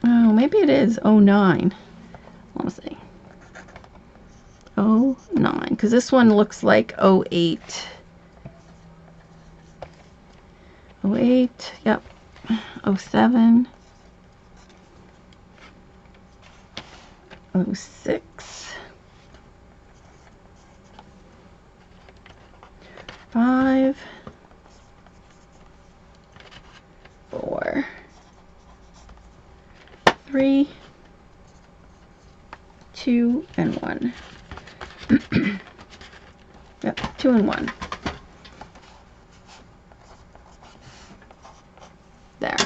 Oh, maybe it is 09. Let me see. 09, because this one looks like 08. 08, yep. 07. 06. 5. 4. 3. 2 and 1. Yep, 2 and 1. There.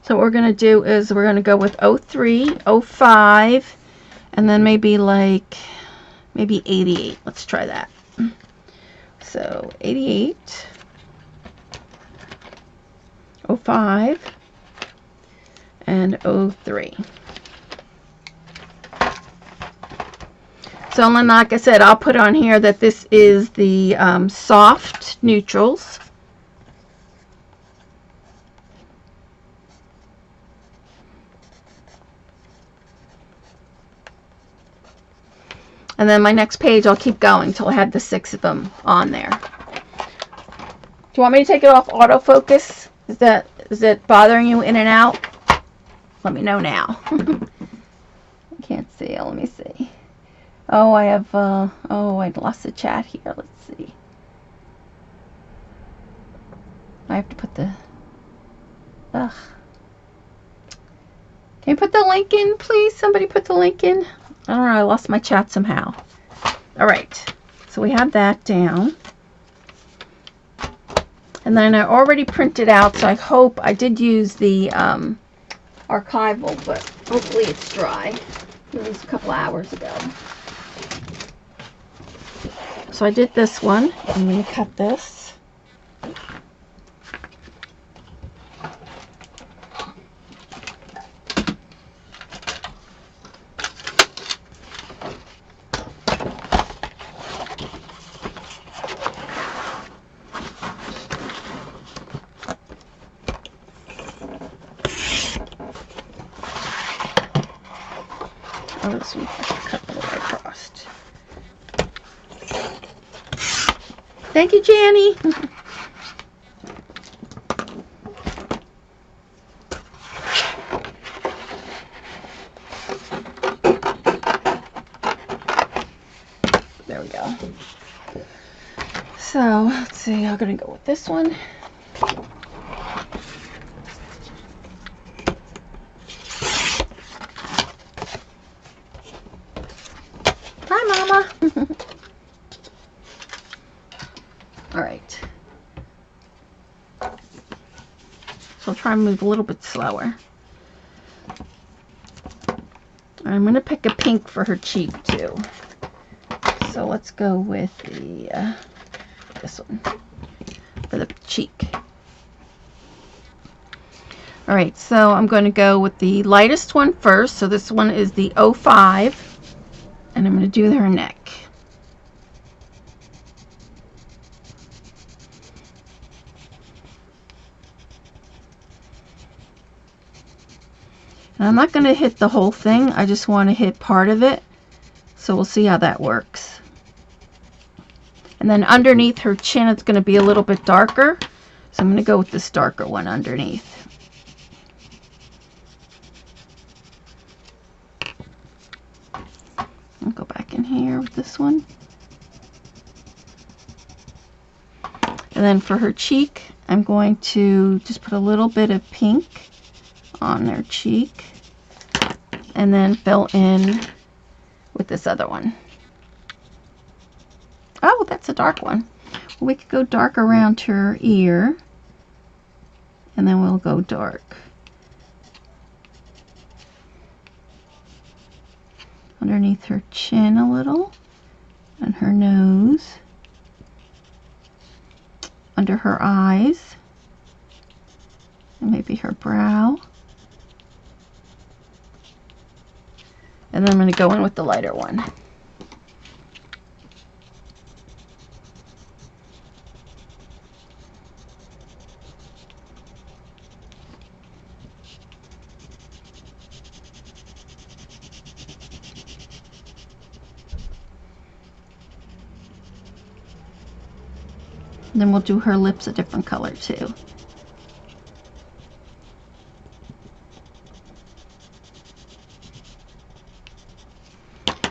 So what we're going to do is we're going to go with 03, 05, and then maybe 88. Let's try that. So 88, 05, and 03. So then, like I said, I'll put on here that this is the soft neutrals. And then my next page, I'll keep going till I have the 6 of them on there. Do you want me to take it off autofocus? Is that bothering you in and out? Let me know now. I can't see. Let me see. Oh, I have, oh, I lost the chat here. Let's see. I have to put the, ugh. Can you put the link in, please? Somebody put the link in. I don't know, I lost my chat somehow. Alright, so we have that down. And then I already printed out, so I hope I did use the archival, but hopefully it's dry. It was a couple hours ago. So I did this one. I'm going to cut this. Thank you, Janny. There we go. So, let's see, I'm going to go with this one. Hi, Mama. All right. So I'll try and move a little bit slower. I'm going to pick a pink for her cheek too. So let's go with the this one for the cheek. All right, so I'm going to go with the lightest one first. So this one is the 05, and I'm going to do her neck. And I'm not going to hit the whole thing. I just want to hit part of it. So we'll see how that works. And then underneath her chin, it's going to be a little bit darker. So I'm going to go with this darker one underneath. I'll go back in here with this one. And then for her cheek, I'm going to just put a little bit of pink on their cheek and then fill in with this other one. Oh, that's a dark one. Well, we could go dark around her ear, and then we'll go dark underneath her chin a little, and her nose, under her eyes, and maybe her brow. And then I'm going to go in with the lighter one. Then we'll do her lips a different color too.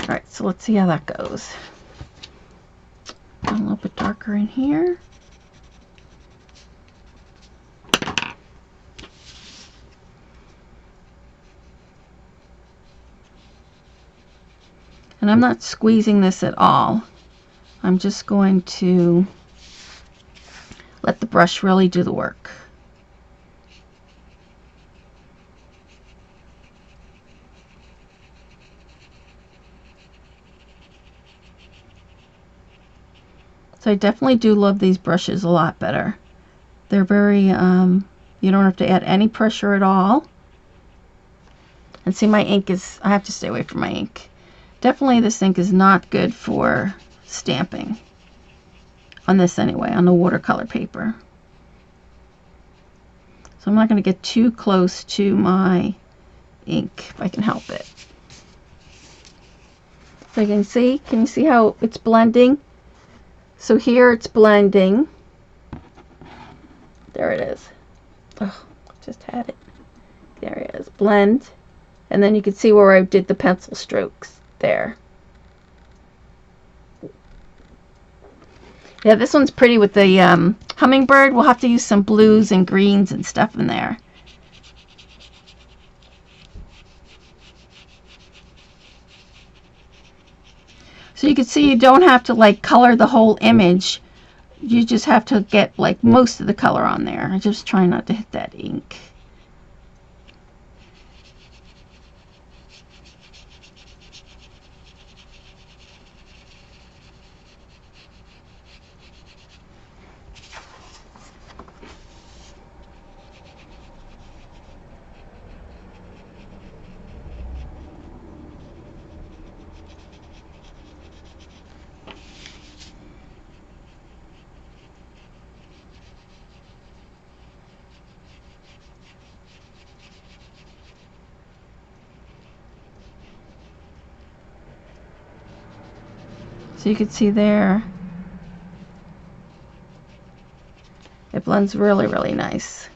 Alright, so let's see how that goes. A little bit darker in here. And I'm not squeezing this at all. I'm just going to let the brush really do the work. So I definitely do love these brushes a lot better. They're very, you don't have to add any pressure at all. And see, my ink is, I have to stay away from my ink. Definitely this ink is not good for stamping. On this anyway, on the watercolor paper. So I'm not going to get too close to my ink if I can help it. So you can you see how it's blending? So here it's blending. There it is. Oh, just had it. There it is. Blend. And then you can see where I did the pencil strokes there. Yeah, this one's pretty with the hummingbird. We'll have to use some blues and greens and stuff in there. So you can see you don't have to like color the whole image. You just have to get like most of the color on there. I just try not to hit that ink. So you can see there, it blends really, really nice.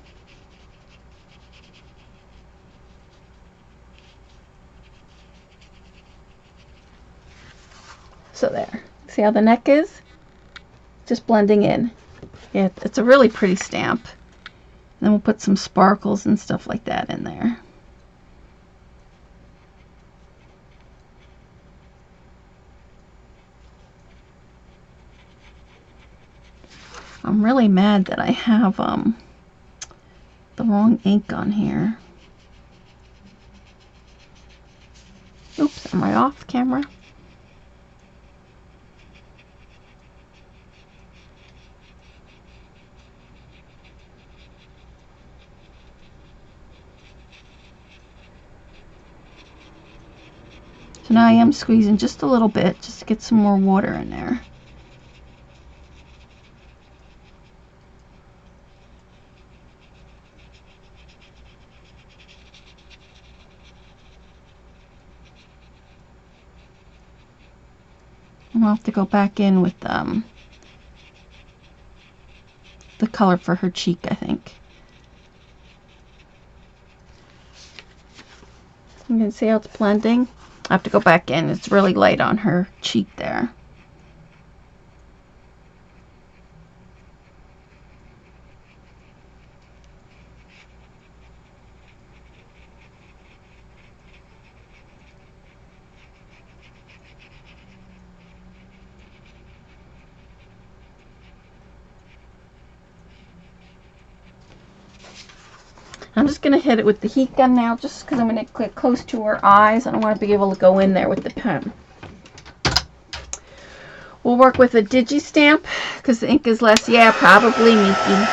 So there. See how the neck is? Just blending in. Yeah, it's a really pretty stamp. And then we'll put some sparkles and stuff like that in there. I'm really mad that I have the wrong ink on here. Oops, am I off camera? So now I am squeezing just a little bit just to get some more water in there. And I'll have to go back in with the color for her cheek, I think. You can see how it's blending. I have to go back in. It's really light on her cheek there. I'm just going to hit it with the heat gun now, just because I'm going to get close to her eyes. I don't want to be able to go in there with the pen. We'll work with a digi stamp, because the ink is less. Yeah, probably, Mickey.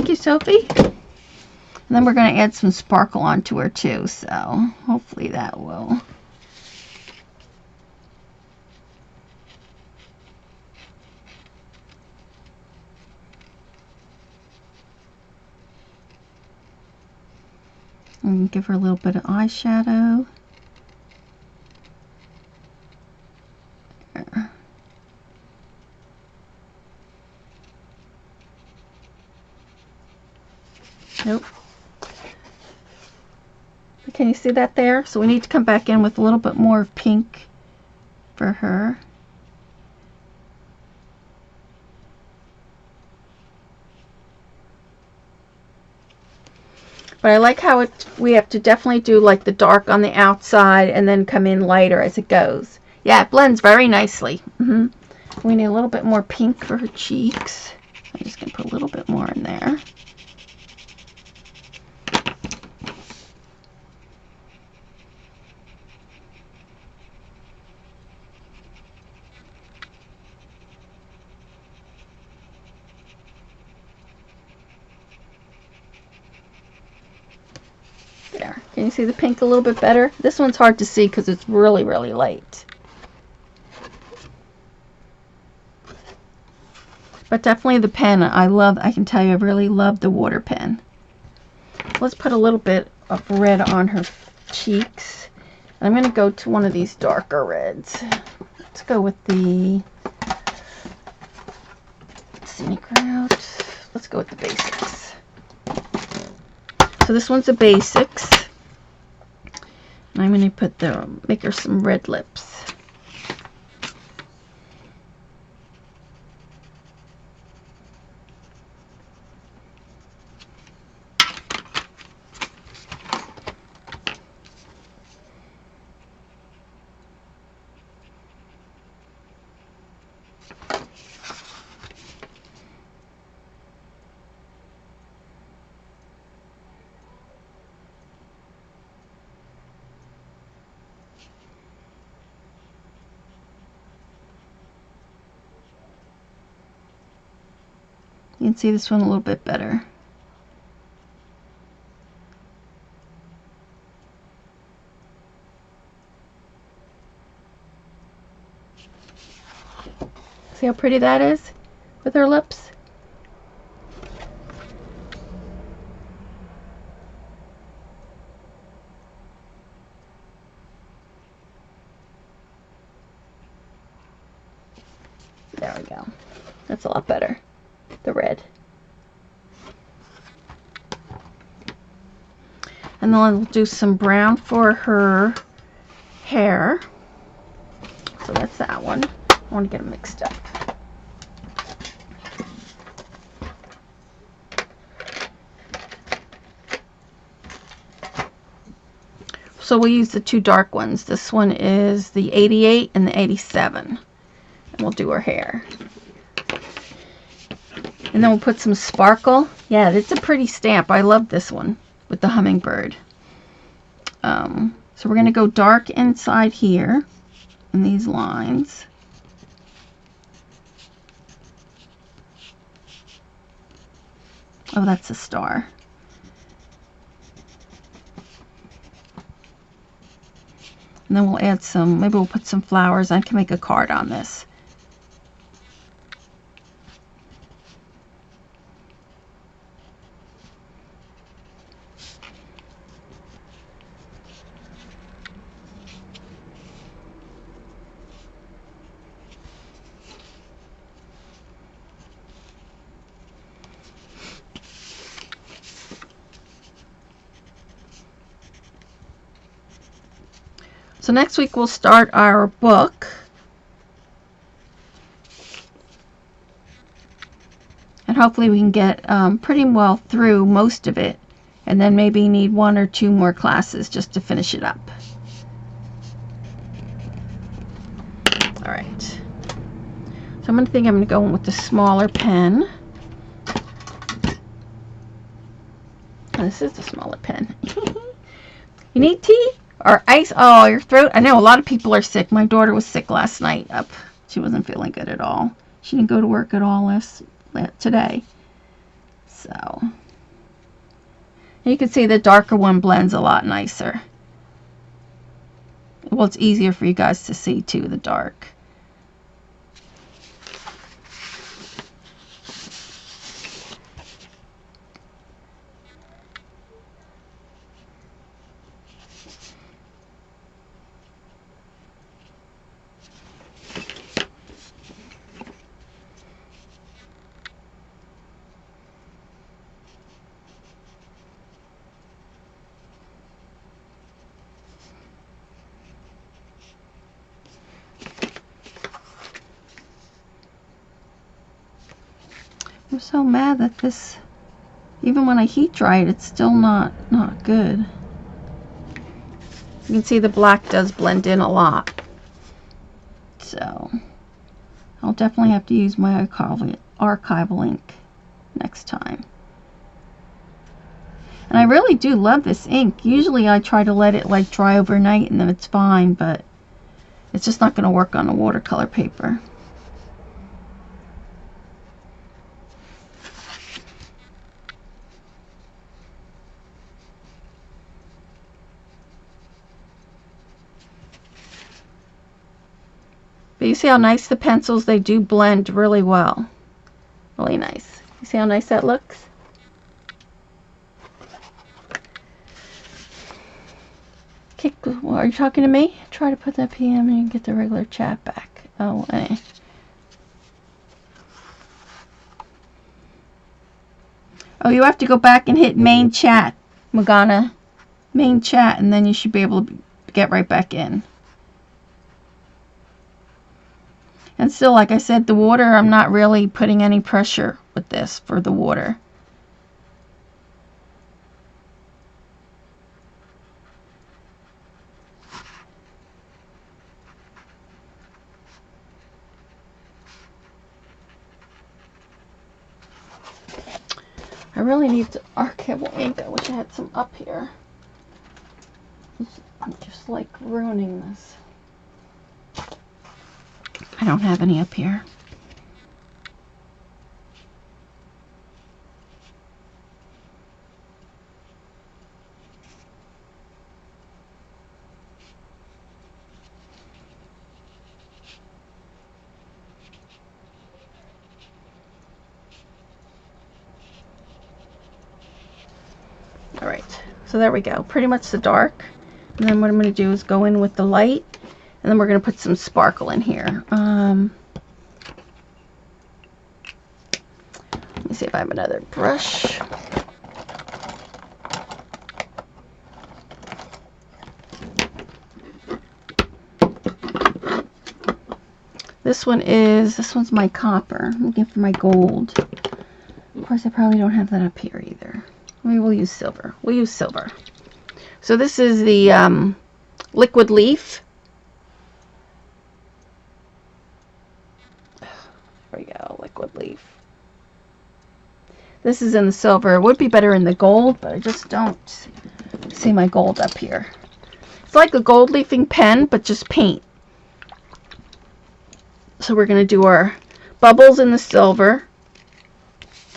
Thank you, Sophie. And then we're going to add some sparkle onto her too, so hopefully that will. And give her a little bit of eyeshadow. There. Nope. Can you see that there? So we need to come back in with a little bit more of pink for her. But I like how we have to definitely do like the dark on the outside and then come in lighter as it goes. Yeah, it blends very nicely. We need a little bit more pink for her cheeks. I'm just going to put a little bit more in there. There. Can you see the pink a little bit better? This one's hard to see because it's really, really light. But definitely the pen, I can tell you, I really love the water pen. Let's put a little bit of red on her cheeks. I'm going to go to one of these darker reds. Let's go with the Scenic Route. Let's go with the basics. So this one's the basics. And I'm going to make her some red lips. You can see this one a little bit better. See how pretty that is with her lips? There we go. That's a lot better. The red. And then we'll do some brown for her hair. So that's that one. I want to get them mixed up. So we'll use the two dark ones. This one is the 88 and the 87. And we'll do her hair. And then we'll put some sparkle. Yeah, it's a pretty stamp. I love this one with the hummingbird. So we're going to go dark inside here in these lines. Oh, that's a star. And then we'll add some, maybe we'll put some flowers. I can make a card on this. So next week we'll start our book. And hopefully we can get pretty well through most of it. And then maybe need 1 or 2 more classes just to finish it up. Alright. So I'm going to go in with the smaller pen. Oh, this is the smaller pen. You need tea? Or ice? Oh, your throat? I know a lot of people are sick. My daughter was sick last night. She wasn't feeling good at all. She didn't go to work at all today. So you can see the darker one blends a lot nicer. Well, it's easier for you guys to see too, the dark. I'm so mad that this, even when I heat dry it, it's still not good. You can see the black does blend in a lot. So I'll definitely have to use my archival ink next time. And I really do love this ink. Usually I try to let it like dry overnight and then it's fine, but it's just not going to work on a watercolor paper. But you see how nice the pencils, they do blend really well. Really nice. You see how nice that looks? Okay, well, are you talking to me? Try to put that PM and you get the regular chat back. Oh, eh. Oh, you have to go back and hit main chat, Magana. Main chat, and then you should be able to get right back in. And still, like I said, the water, I'm not really putting any pressure with this for the water. I really need the archival ink. I wish I had some up here. I'm just like ruining this. I don't have any up here. Alright, so there we go. Pretty much the dark. And then what I'm going to do is go in with the light. And then we're going to put some sparkle in here. Let me see if I have another brush. This one's my copper. I'm looking for my gold. Of course, I probably don't have that up here either. Maybe we'll use silver. We'll use silver. So this is the liquid leaf. There we go, liquid leaf. This is in the silver. It would be better in the gold, but I just don't see my gold up here. It's like a gold leafing pen, but just paint. So we're going to do our bubbles in the silver,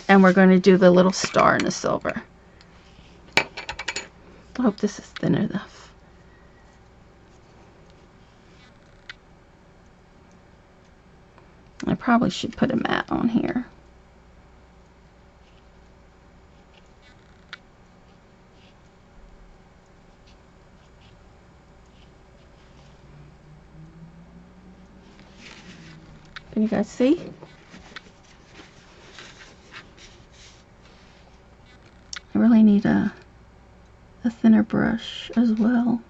and we're going to do the little star in the silver. I hope this is thin enough. I probably should put a mat on here. Can you guys see? I really need a thinner brush as well.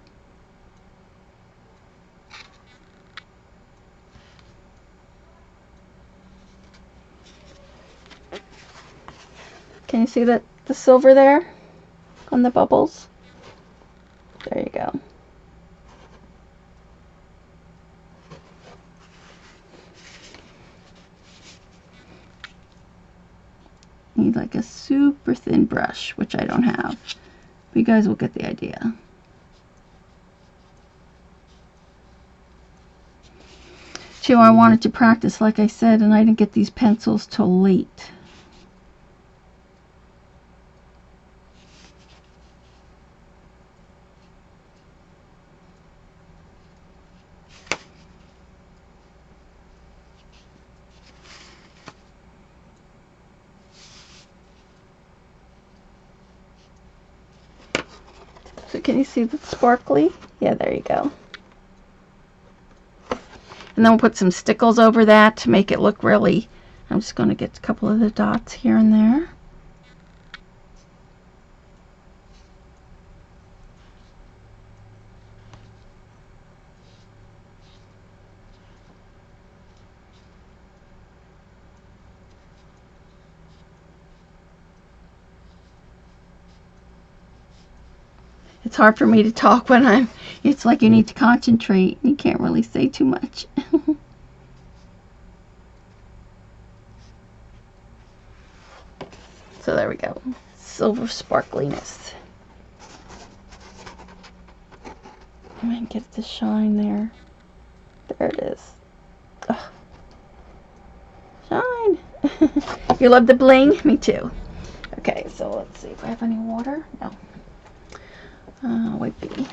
Can you see that the silver there on the bubbles? There you go. Need like a super thin brush, which I don't have. But you guys will get the idea. Too, I wanted to practice, like I said, and I didn't get these pencils till late. So can you see the sparkly? Yeah, there you go. And then we'll put some stickles over that to make it look really, I'm just going to get a couple of the dots here and there. It's hard for me to talk when it's like you need to concentrate. You can't really say too much. So there we go. Silver sparkliness. I'm going to get the shine there. There it is. Ugh. Shine. You love the bling? Me too. Okay, so let's see if I have any water. No. Wipey.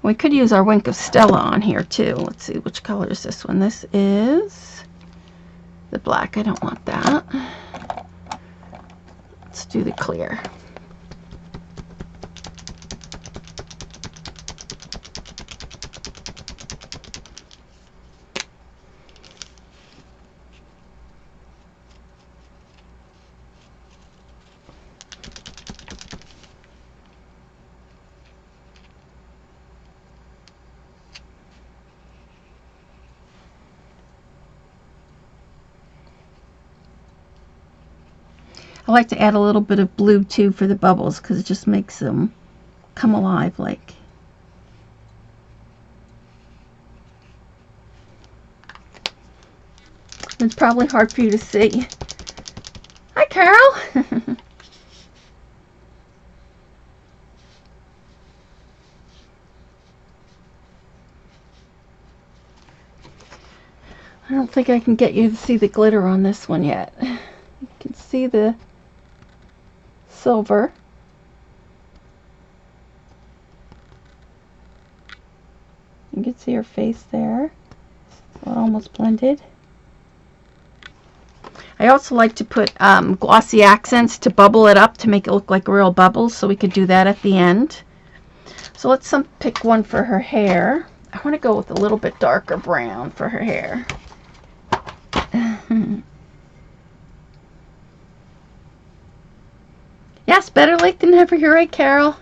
We could use our Wink of Stella on here too. Let's see, which color is this one? This is the black. I don't want that. Let's do the clear. I like to add a little bit of blue too for the bubbles because it just makes them come alive like. It's probably hard for you to see. Hi, Carol. I don't think I can get you to see the glitter on this one yet. You can see the silver. You can see her face there. So it almost blended. I also like to put glossy accents to bubble it up to make it look like real bubbles, so we could do that at the end. So let's pick one for her hair. I want to go with a little bit darker brown for her hair. Yes, better late than never. You're right, Carol.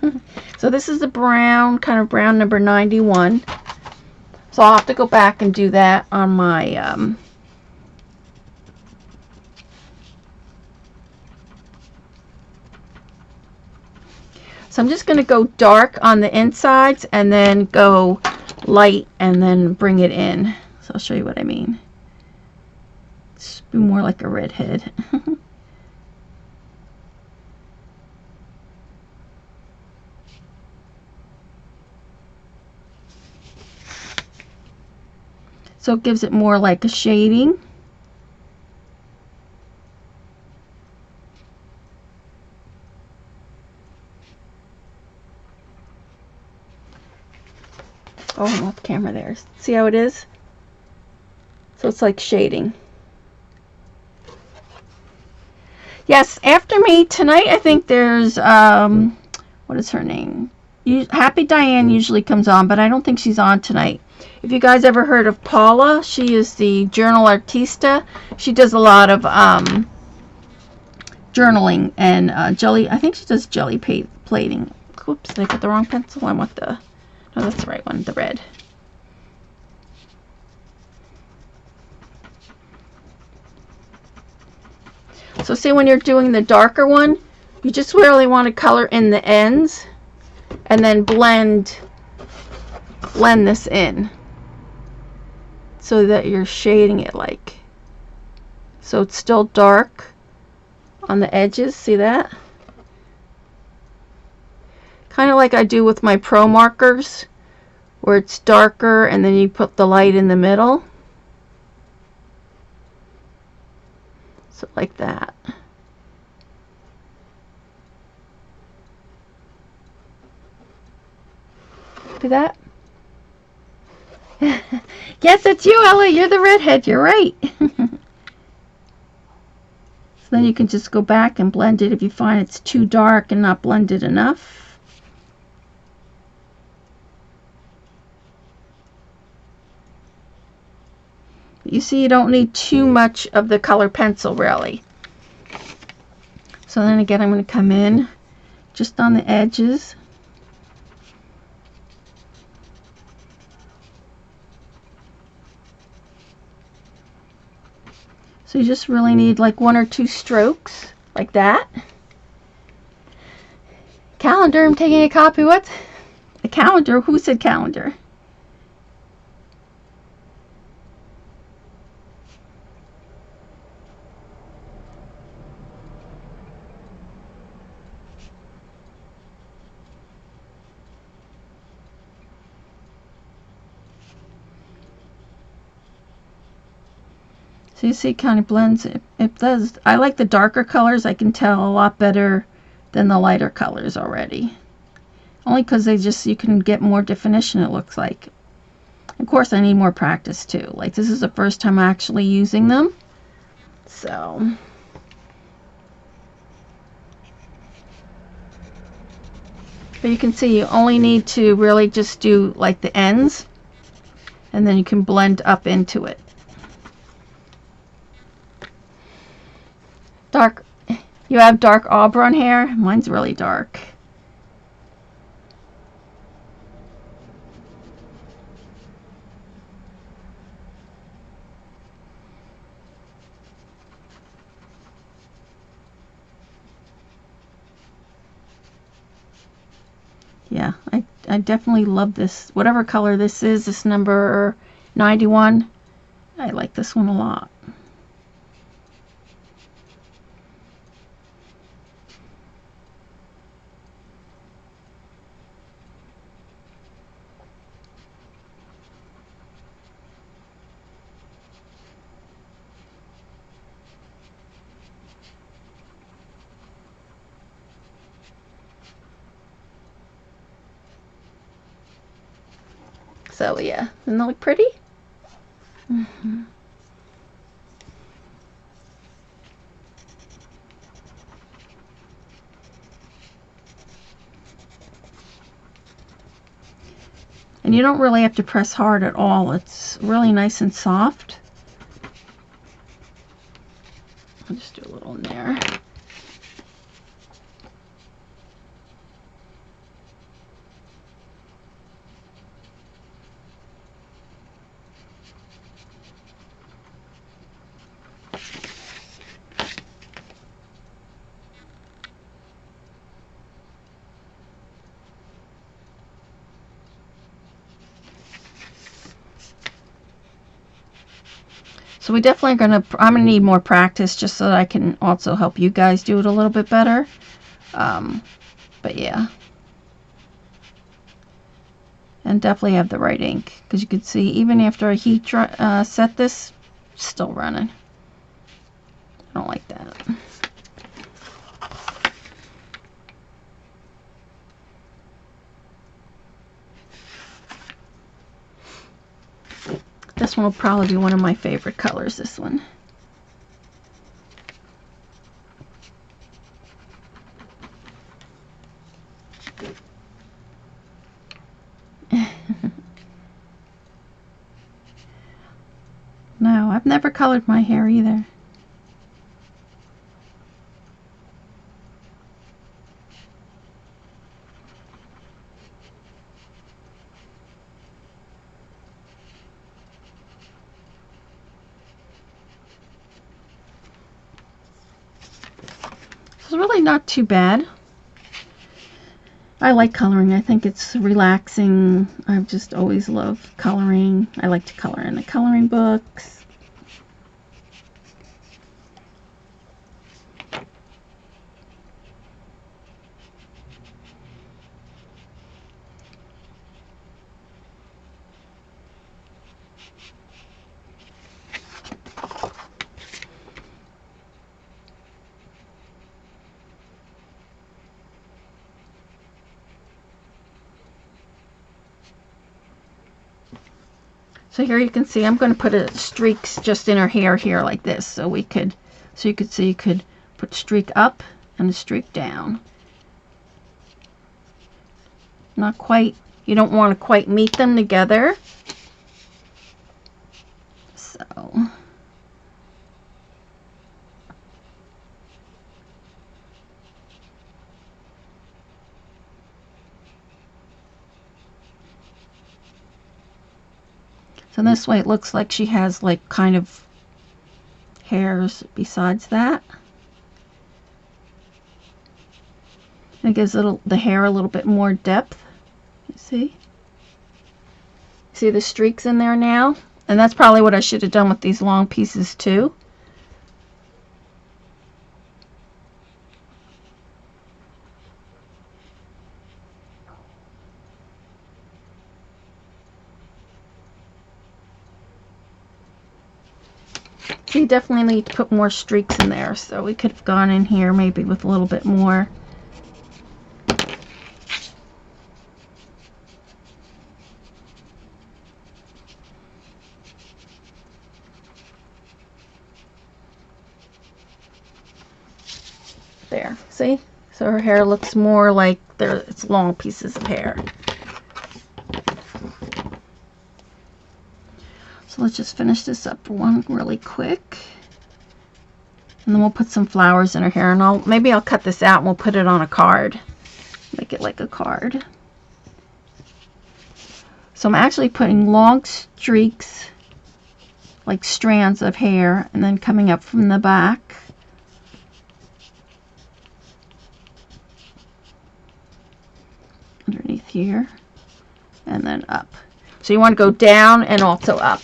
So this is the brown, kind of brown number 91. So I'll have to go back and do that on my so I'm just going to go dark on the insides and then go light and then bring it in. So I'll show you what I mean. It's be more like a redhead. So it gives it more like a shading. Oh, I'm off camera there. See how it is? So it's like shading. Yes, after me tonight, I think there's, what is her name? Happy Diane usually comes on, but I don't think she's on tonight. If you guys ever heard of Paula, she is the journal artista. She does a lot of journaling and I think she does jelly plating. Whoops, did I put the wrong pencil? I want the, no, that's the right one, the red. So see, when you're doing the darker one, you just really want to color in the ends and then blend this in so that you're shading it like, so it's still dark on the edges. See that? Kind of like I do with my pro markers, where it's darker and then you put the light in the middle. So like that. See that? Yes, it's you, Ella. You're the redhead. You're right. So then you can just go back and blend it if you find it's too dark and not blended enough. You see, you don't need too much of the color pencil, really. So then again, I'm going to come in just on the edges. So you just really need like 1 or 2 strokes, like that. Calendar, I'm taking a copy. What? The calendar? Who said calendar? So you see it kind of blends. It does. I like the darker colors. I can tell a lot better than the lighter colors already. Only because you can get more definition, it looks like. Of course, I need more practice too. Like, this is the first time actually using them. So, but you can see you only need to really just do like the ends, and then you can blend up into it. Dark. You have dark auburn hair? Mine's really dark. Yeah, I definitely love this. Whatever color this is, this number 91, I like this one a lot. So yeah, doesn't that look pretty? Mm-hmm. And you don't really have to press hard at all. It's really nice and soft. I'll just do a little in there. So we definitely I'm gonna need more practice just so that I can also help you guys do it a little bit better. But yeah. And definitely have the right ink, because you can see even after I heat set this, it's still running. I don't like that. This one will probably be one of my favorite colors, this one. No, I've never colored my hair either. It's really not too bad. I like coloring. I think it's relaxing. I've just always loved coloring. I like to color in the coloring books. So here you can see I'm going to put a streaks just in her hair here like this, so you could see you could put streak up and a streak down. Not quite, you don't want to quite meet them together. So this way it looks like she has like kind of hairs besides that. It gives the hair a little bit more depth. You see? See the streaks in there now? And that's probably what I should have done with these long pieces too. So you definitely need to put more streaks in there, so we could have gone in here maybe with a little bit more. There, see? So her hair looks more like it's long pieces of hair. So let's just finish this up one really quick. And then we'll put some flowers in her hair, and maybe I'll cut this out and we'll put it on a card. Make it like a card. So I'm actually putting long streaks, like strands of hair, and then coming up from the back. Underneath here, and then up. So you want to go down and also up.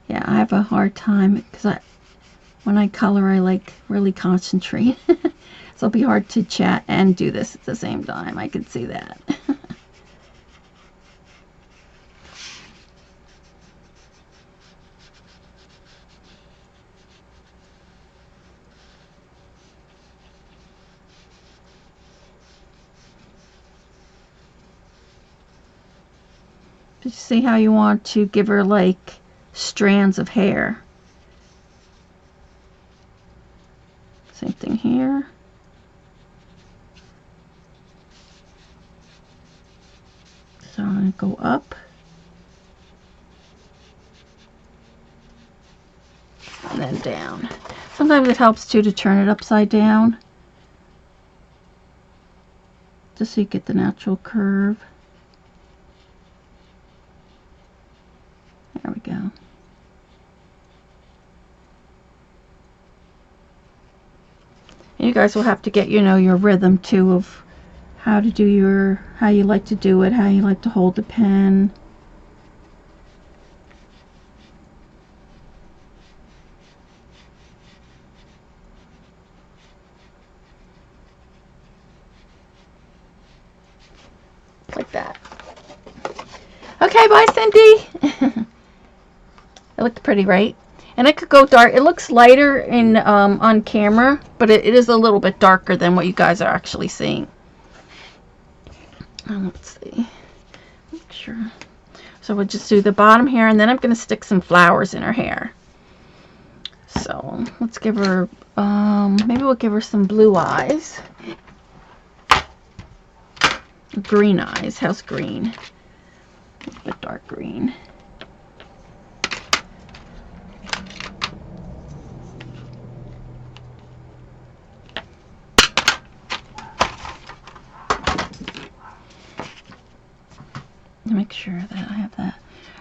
Yeah, I have a hard time because when I color, I like really concentrate. So it'll be hard to chat and do this at the same time. I can see that. Did you see how you want to give her like strands of hair? Same thing here. So I'm going to go up. And then down. Sometimes it helps too to turn it upside down, just so you get the natural curve. There we go. You guys will have to get, your rhythm too of how to do how you like to do it, how you like to hold the pen. Like that. Okay, bye, Cindy. It looked pretty, right? And it could go dark. It looks lighter in on camera, but it is a little bit darker than what you guys are actually seeing. Let's see. Make sure. So we'll just do the bottom here, and then I'm going to stick some flowers in her hair. So let's give her, maybe we'll give her some blue eyes. Green eyes. How's green? A little bit dark green. Make sure that I have that.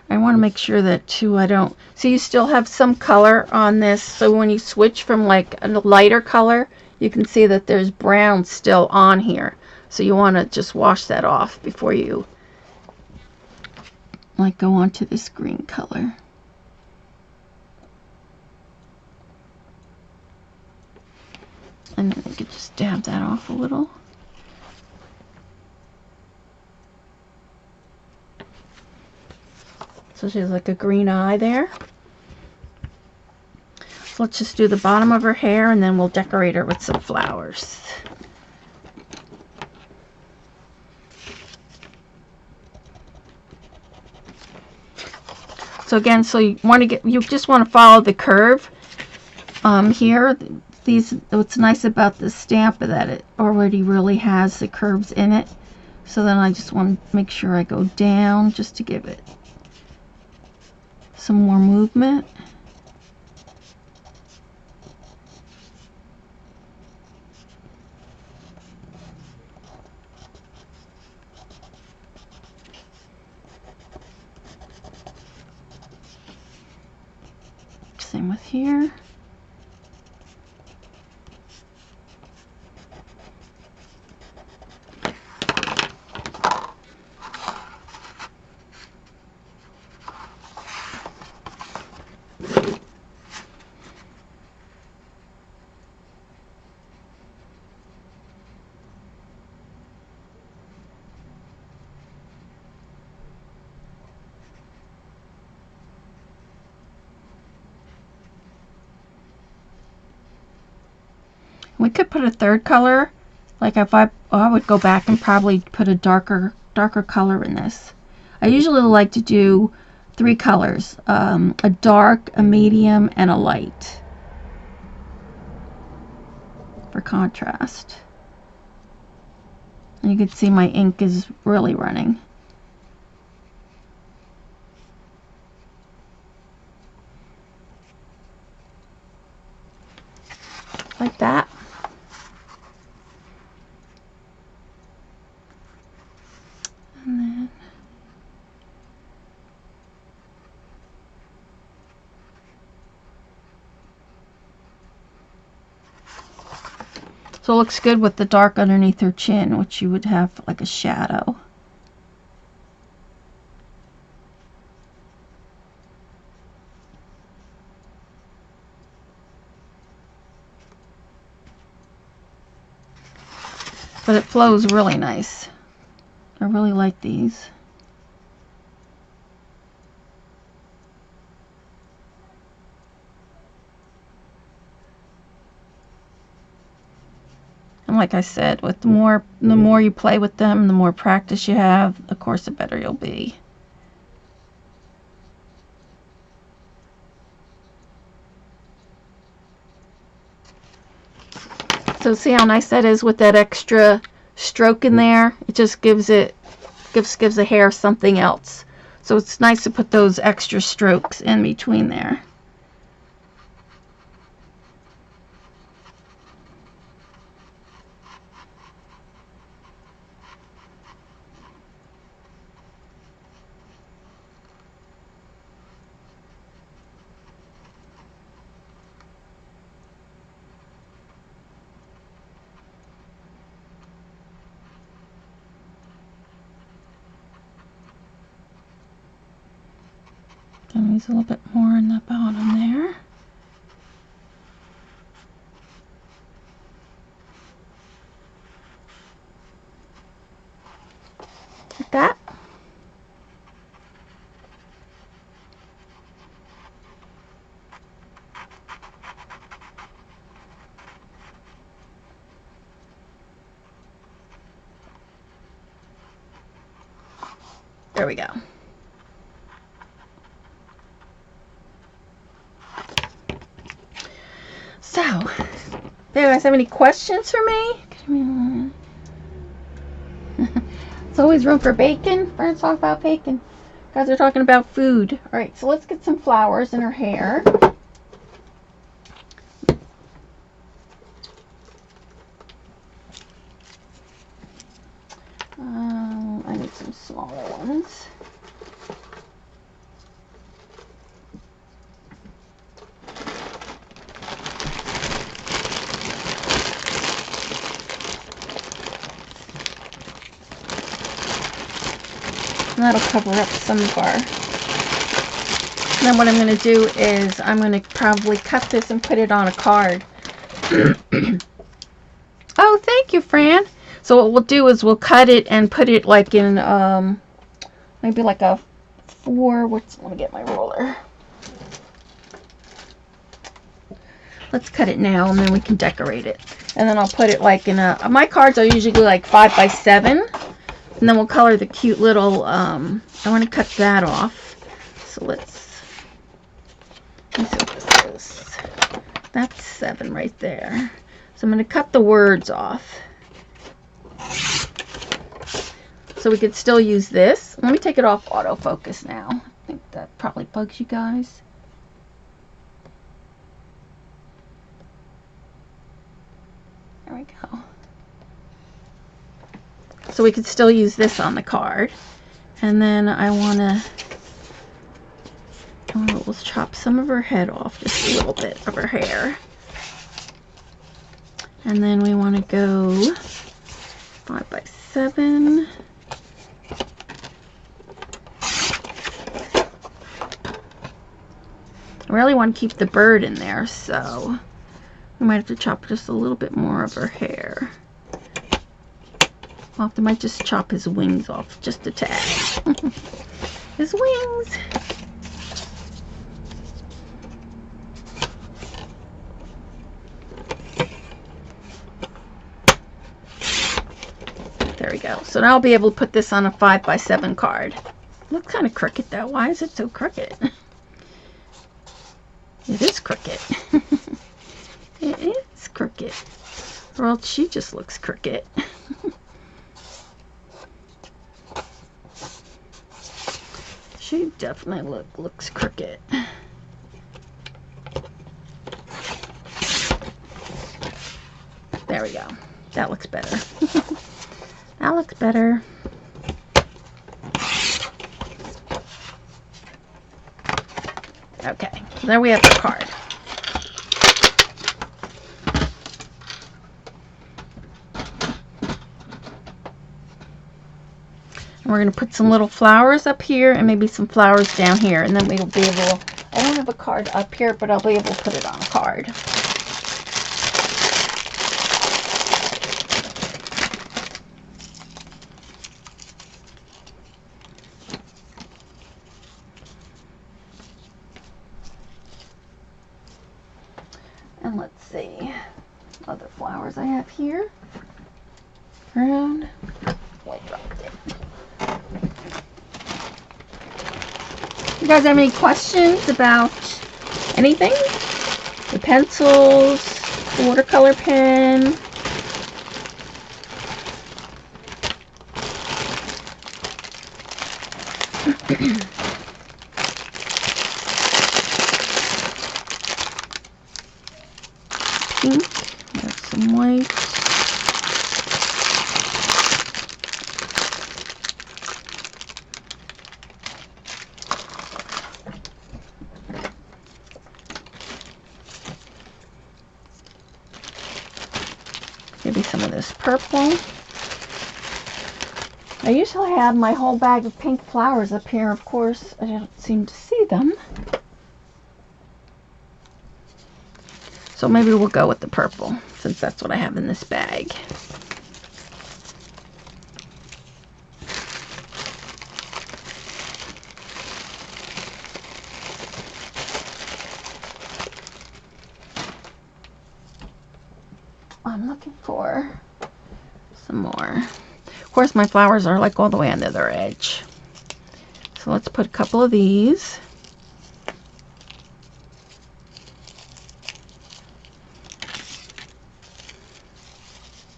I want to make sure that too I don't see you still have some color on this, so when you switch from like a lighter color, you can see that there's brown still on here, so you want to just wash that off before you like go on to this green color. we could just dab that off a little. So she has like a green eye there. So let's just do the bottom of her hair and then we'll decorate her with some flowers. So again, so you just want to follow the curve here. What's nice about this stamp is that it already really has the curves in it. So then I just want to make sure I go down just to give it some more movement. Same with here. We could put a third color, like if I would go back and probably put a darker color in this. I usually like to do 3 colors, a dark, a medium, and a light for contrast. And you can see my ink is really running. Like that. And then so it looks good with the dark underneath her chin, which you would have like a shadow. But it flows really nice. I really like these. And like I said, with the more you play with them, the more practice you have, of course the better you'll be. So see how nice that is with that extra stroke in there? It just gives the hair something else. So it's nice to put those extra strokes in between there. And use a little bit more in the bottom there. Like that. There we go. So, do you guys have any questions for me? It's always room for bacon. We're going to talk about bacon. Guys are talking about food. Alright, so let's get some flowers in her hair. I need some smaller ones. And that'll cover up some of our. And then what I'm going to do is I'm going to probably cut this and put it on a card. Oh, thank you, Fran. So what we'll do is we'll cut it and put it like in maybe like a 4. Let me get my roller. Let's cut it now and then we can decorate it. And then I'll put it like in a, my cards are usually like 5 by 7. And then we'll color the cute little, I want to cut that off. So let me see what this is. That's 7 right there. So I'm going to cut the words off. So we could still use this. Let me take it off autofocus now. I think that probably bugs you guys. There we go. So we could still use this on the card. And then I want to, we'll chop some of her head off, just a little bit of her hair. And then we want to go 5 by 7. I really want to keep the bird in there, so we might have to chop just a little bit more of her hair. Well, I might just chop his wings off just a tad. His wings! There we go. So now I'll be able to put this on a 5 by 7 card. Looks kind of crooked though. Why is it so crooked? It is crooked. It is crooked. Or else she just looks crooked. She definitely looks crooked. There we go. That looks better. That looks better. Okay, so there we have the card. And we're going to put some little flowers up here and maybe some flowers down here. And then we'll be able, I don't have a card up here, but I'll be able to put it on a card. And let's see, other flowers I have here. Brown. Oh, I dropped it. You guys have any questions about anything? The pencils, the watercolor pen? Pink, there's some white. Maybe some of this purple. I usually have my whole bag of pink flowers up here. Of course, I don't seem to see them. So maybe we'll go with the purple, since that's what I have in this bag. I'm looking for some more. Of course, my flowers are like all the way on the other edge. So let's put a couple of these.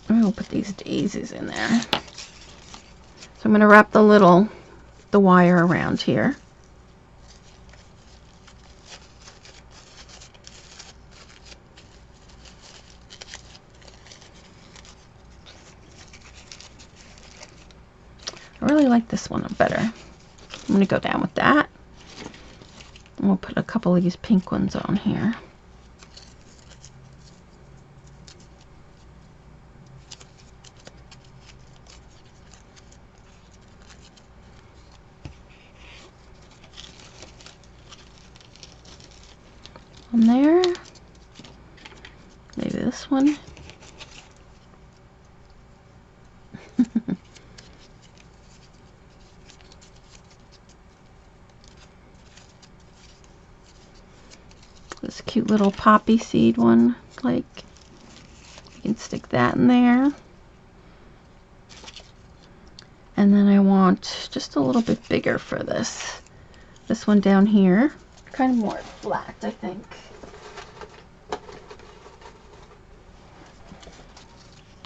And we'll put these daisies in there. So I'm going to wrap the wire around here. I really like this one better. I'm going to go down with that. And we'll put a couple of these pink ones on here. On there. Maybe this one. cute little poppy seed one. Like, you can stick that in there. And then I want just a little bit bigger for this. This one down here. Kind of more flat, I think.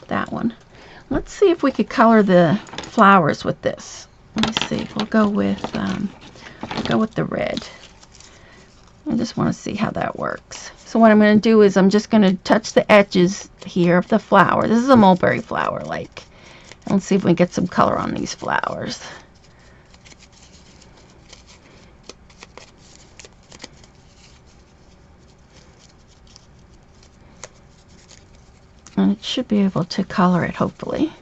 That one. Let's see if we could color the flowers with this. Let me see. We'll go with the red. I just want to see how that works. So what I'm going to do is I'm just going to touch the edges here of the flower. This is a mulberry flower, like. Let's see if we can get some color on these flowers. And it should be able to color it, hopefully.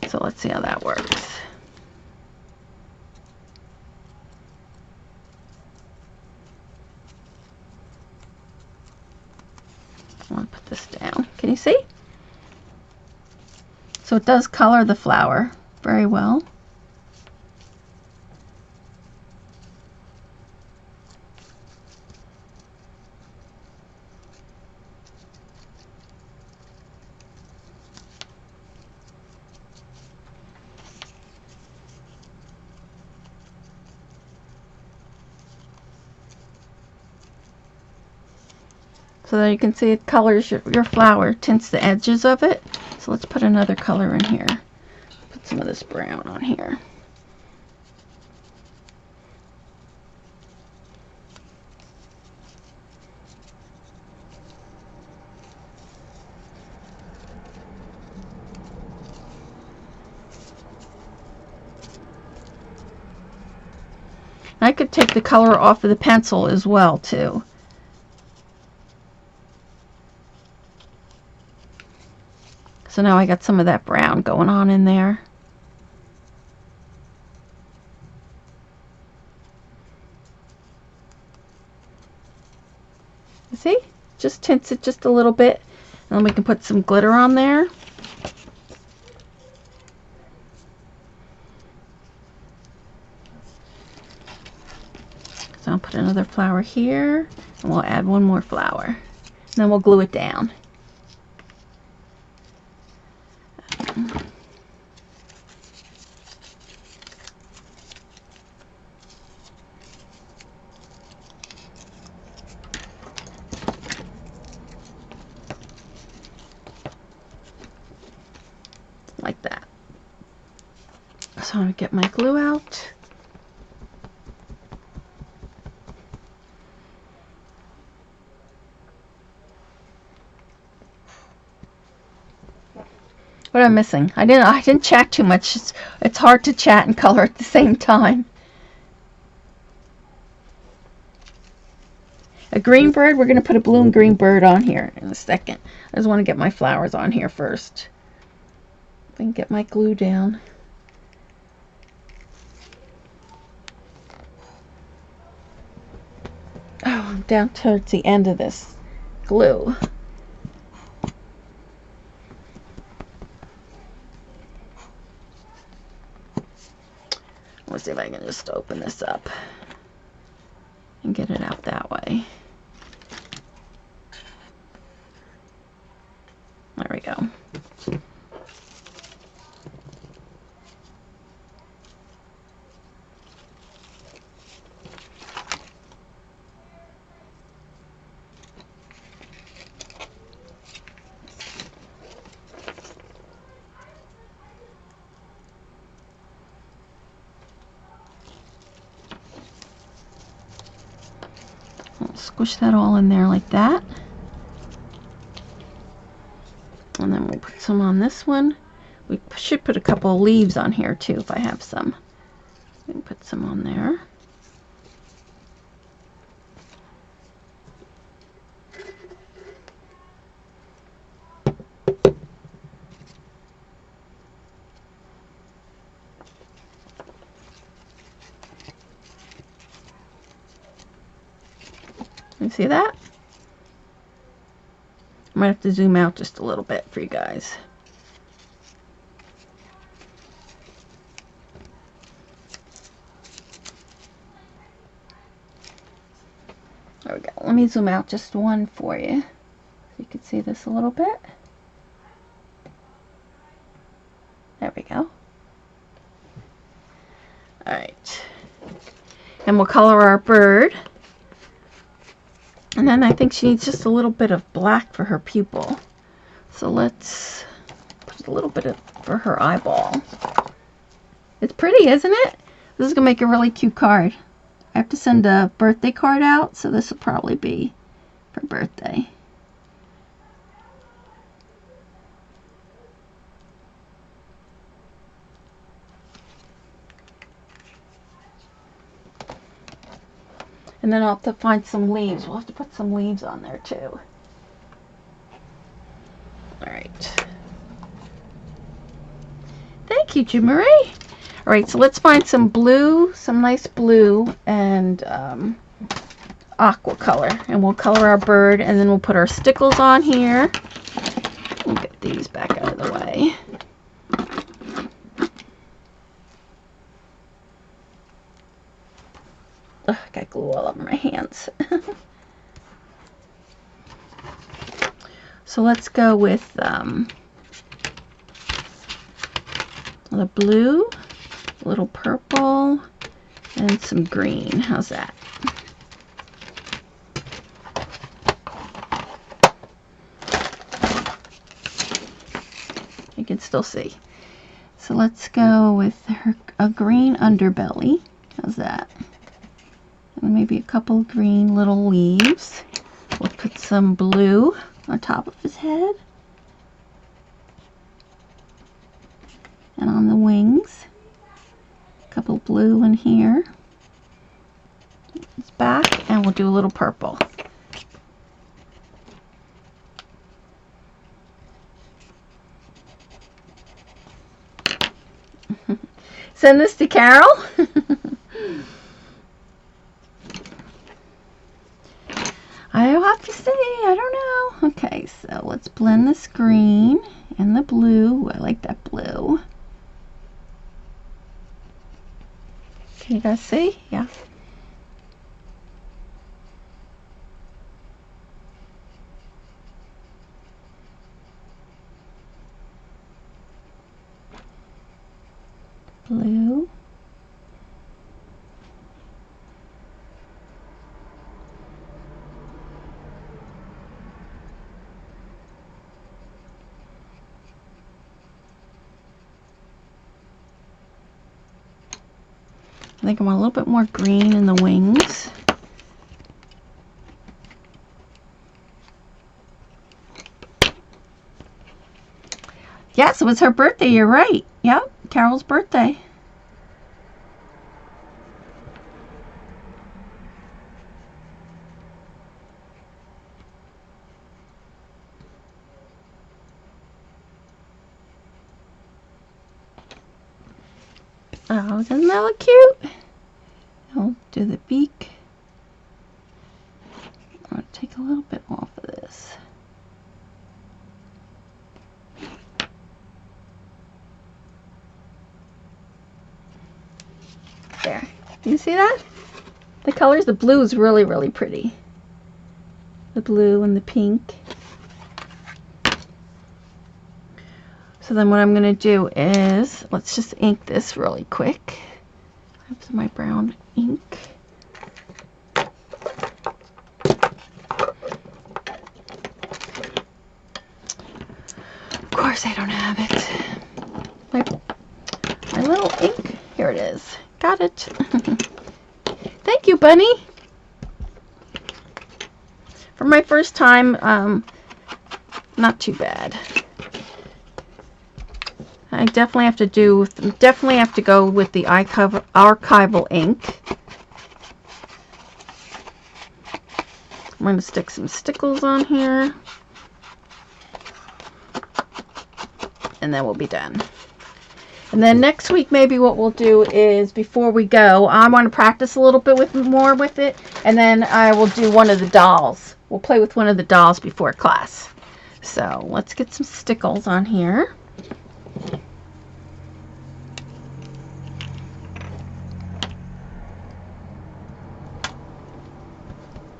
So let's see how that works. I want to put this down. Can you see? So it does color the flower very well. So there you can see it colors your flower, tints the edges of it. So let's put another color in here. Put some of this brown on here. I could take the color off of the pencil as well too. So now I got some of that brown going on in there. You see? Just tints it just a little bit. And then we can put some glitter on there. So I'll put another flower here. And we'll add one more flower. And then we'll glue it down. Like that. So I'm going to get my glue out. What am I missing? I didn't chat too much. It's hard to chat and color at the same time. A green bird, we're going to put a blue and green bird on here in a second. I just want to get my flowers on here first. I can get my glue down. Oh, I'm down towards the end of this glue. Let's see if I can just open this up and get it out that way. There we go. Squish that all in there like that. And then we put some on this one. We should put a couple of leaves on here too if I have some. We can put some on there. You see that? I might have to zoom out just a little bit for you guys. There we go. Let me zoom out just one for you so you can see this a little bit. There we go. Alright. And we'll color our bird. And then I think she needs just a little bit of black for her pupil. So let's put a little bit of for her eyeball. It's pretty, isn't it? This is going to make a really cute card. I have to send a birthday card out, so this will probably be for birthday. And then I'll have to find some leaves. We'll have to put some leaves on there too. Alright. Thank you, Jim Marie. Alright, so let's find some blue, some nice blue, and aqua color. And we'll color our bird, and then we'll put our stickles on here. We'll get these back out of the way. Ugh, I got glue all over my hands. So let's go with the blue, a little purple, and some green. How's that? You can still see. So let's go with a green underbelly. How's that? And maybe a couple green little leaves. We'll put some blue on top of his head. And on the wings. A couple blue in here. His back. And we'll do a little purple. Send this to Carol. I'll have to see. I don't know. Okay, so let's blend this green and the blue. I like that blue. Can you guys see? Yeah. Blue. I think I want a little bit more green in the wings. Yes, it was her birthday. You're right. Yep, Carol's birthday. Oh, doesn't that look cute? I'll do the beak. I'm going to take a little bit off of this. There. Do you see that? The colors, the blue is really, really pretty. The blue and the pink. So then what I'm going to do is, let's just ink this really quick. I have some of my brown ink. Of course I don't have it. My little ink, here it is. Got it. Thank you, Bunny. For my first time, not too bad. I definitely have to go with the archival ink. I'm going to stick some stickles on here. And then we'll be done. And then next week, maybe what we'll do is, before we go, I want to practice a little bit more with it. And then I will do one of the dolls. We'll play with one of the dolls before class. So let's get some stickles on here.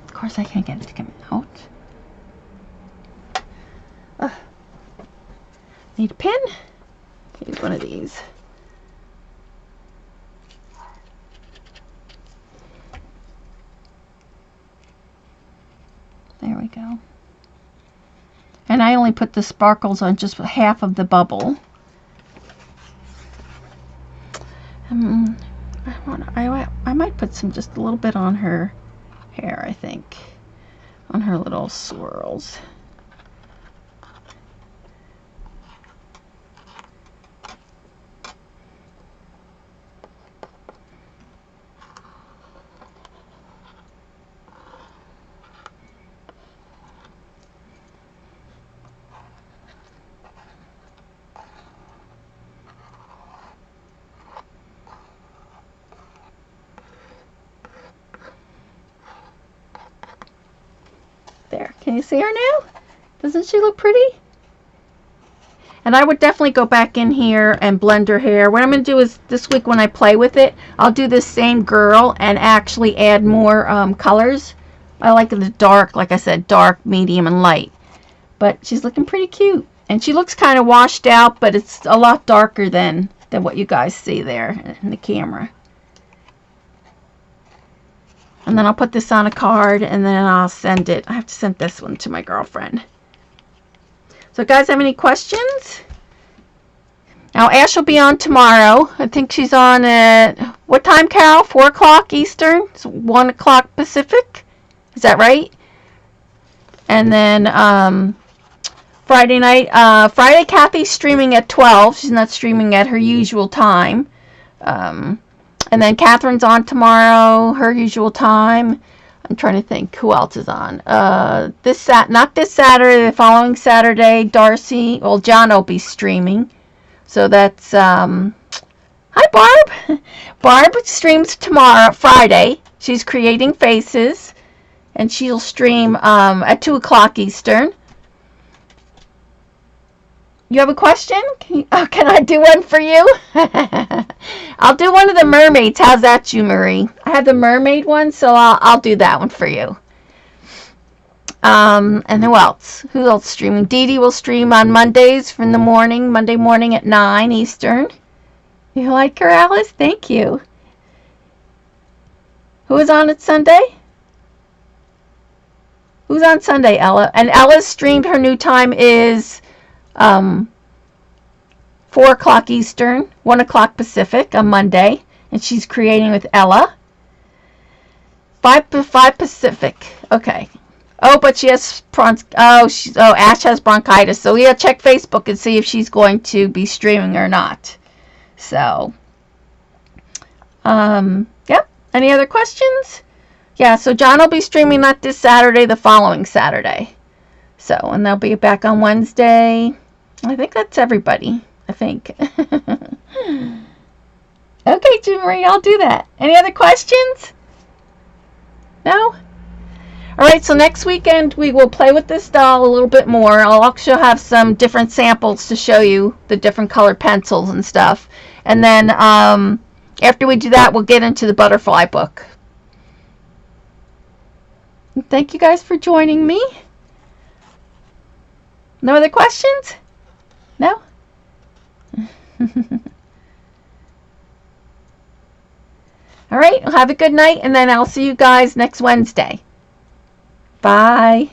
Of course, I can't get it to come out. Need a pin. Use one of these. There we go. And I only put the sparkles on just half of the bubble. I might put some, just a little bit on her hair, I think. On her little swirls. There, can you see her now? Doesn't she look pretty? And I would definitely go back in here and blend her hair. What I'm going to do is this week when I play with it, I'll do this same girl and actually add more colors. I like the dark, like I said, dark, medium, and light. But she's looking pretty cute. And she looks kind of washed out, but it's a lot darker than what you guys see there in the camera. And then I'll put this on a card, and then I'll send it. I have to send this one to my girlfriend. So guys, have any questions? Now Ash will be on tomorrow. I think she's on at, what time, Carol? 4 o'clock Eastern? It's 1 o'clock Pacific? Is that right? And then Friday night, Friday Kathy's streaming at 12. She's not streaming at her usual time. And then Catherine's on tomorrow, her usual time. I'm trying to think who else is on. Not this Saturday, the following Saturday, Darcy. Well, John will be streaming. So that's hi Barb. Barb streams tomorrow, Friday. She's creating faces, and she'll stream at 2 o'clock Eastern. You have a question? Can I do one for you? I'll do one of the mermaids. How's that, Jew Marie? I have the mermaid one, so I'll do that one for you. And who else? Who else streaming? Dee Dee will stream on Mondays from the morning, Monday morning at 9 Eastern. You like her, Alice? Thank you. Who is on at Sunday? Who's on Sunday, Ella? And Ella's streamed, her new time is 4 o'clock Eastern, 1 o'clock Pacific on Monday, and she's creating with Ella. 5 Pacific. Okay. Oh, but she has Ash has bronchitis. So yeah, check Facebook and see if she's going to be streaming or not. So, yep. Any other questions? Yeah. So John will be streaming not this Saturday, the following Saturday. So, and they'll be back on Wednesday. I think that's everybody. I think. Okay, Jean Marie, I'll do that. Any other questions? No? Alright, so next weekend we will play with this doll a little bit more. I'll also have some different samples to show you the different colored pencils and stuff. And then after we do that, we'll get into the butterfly book. Thank you guys for joining me. No other questions? No? All right, well, have a good night, and then I'll see you guys next Wednesday. Bye.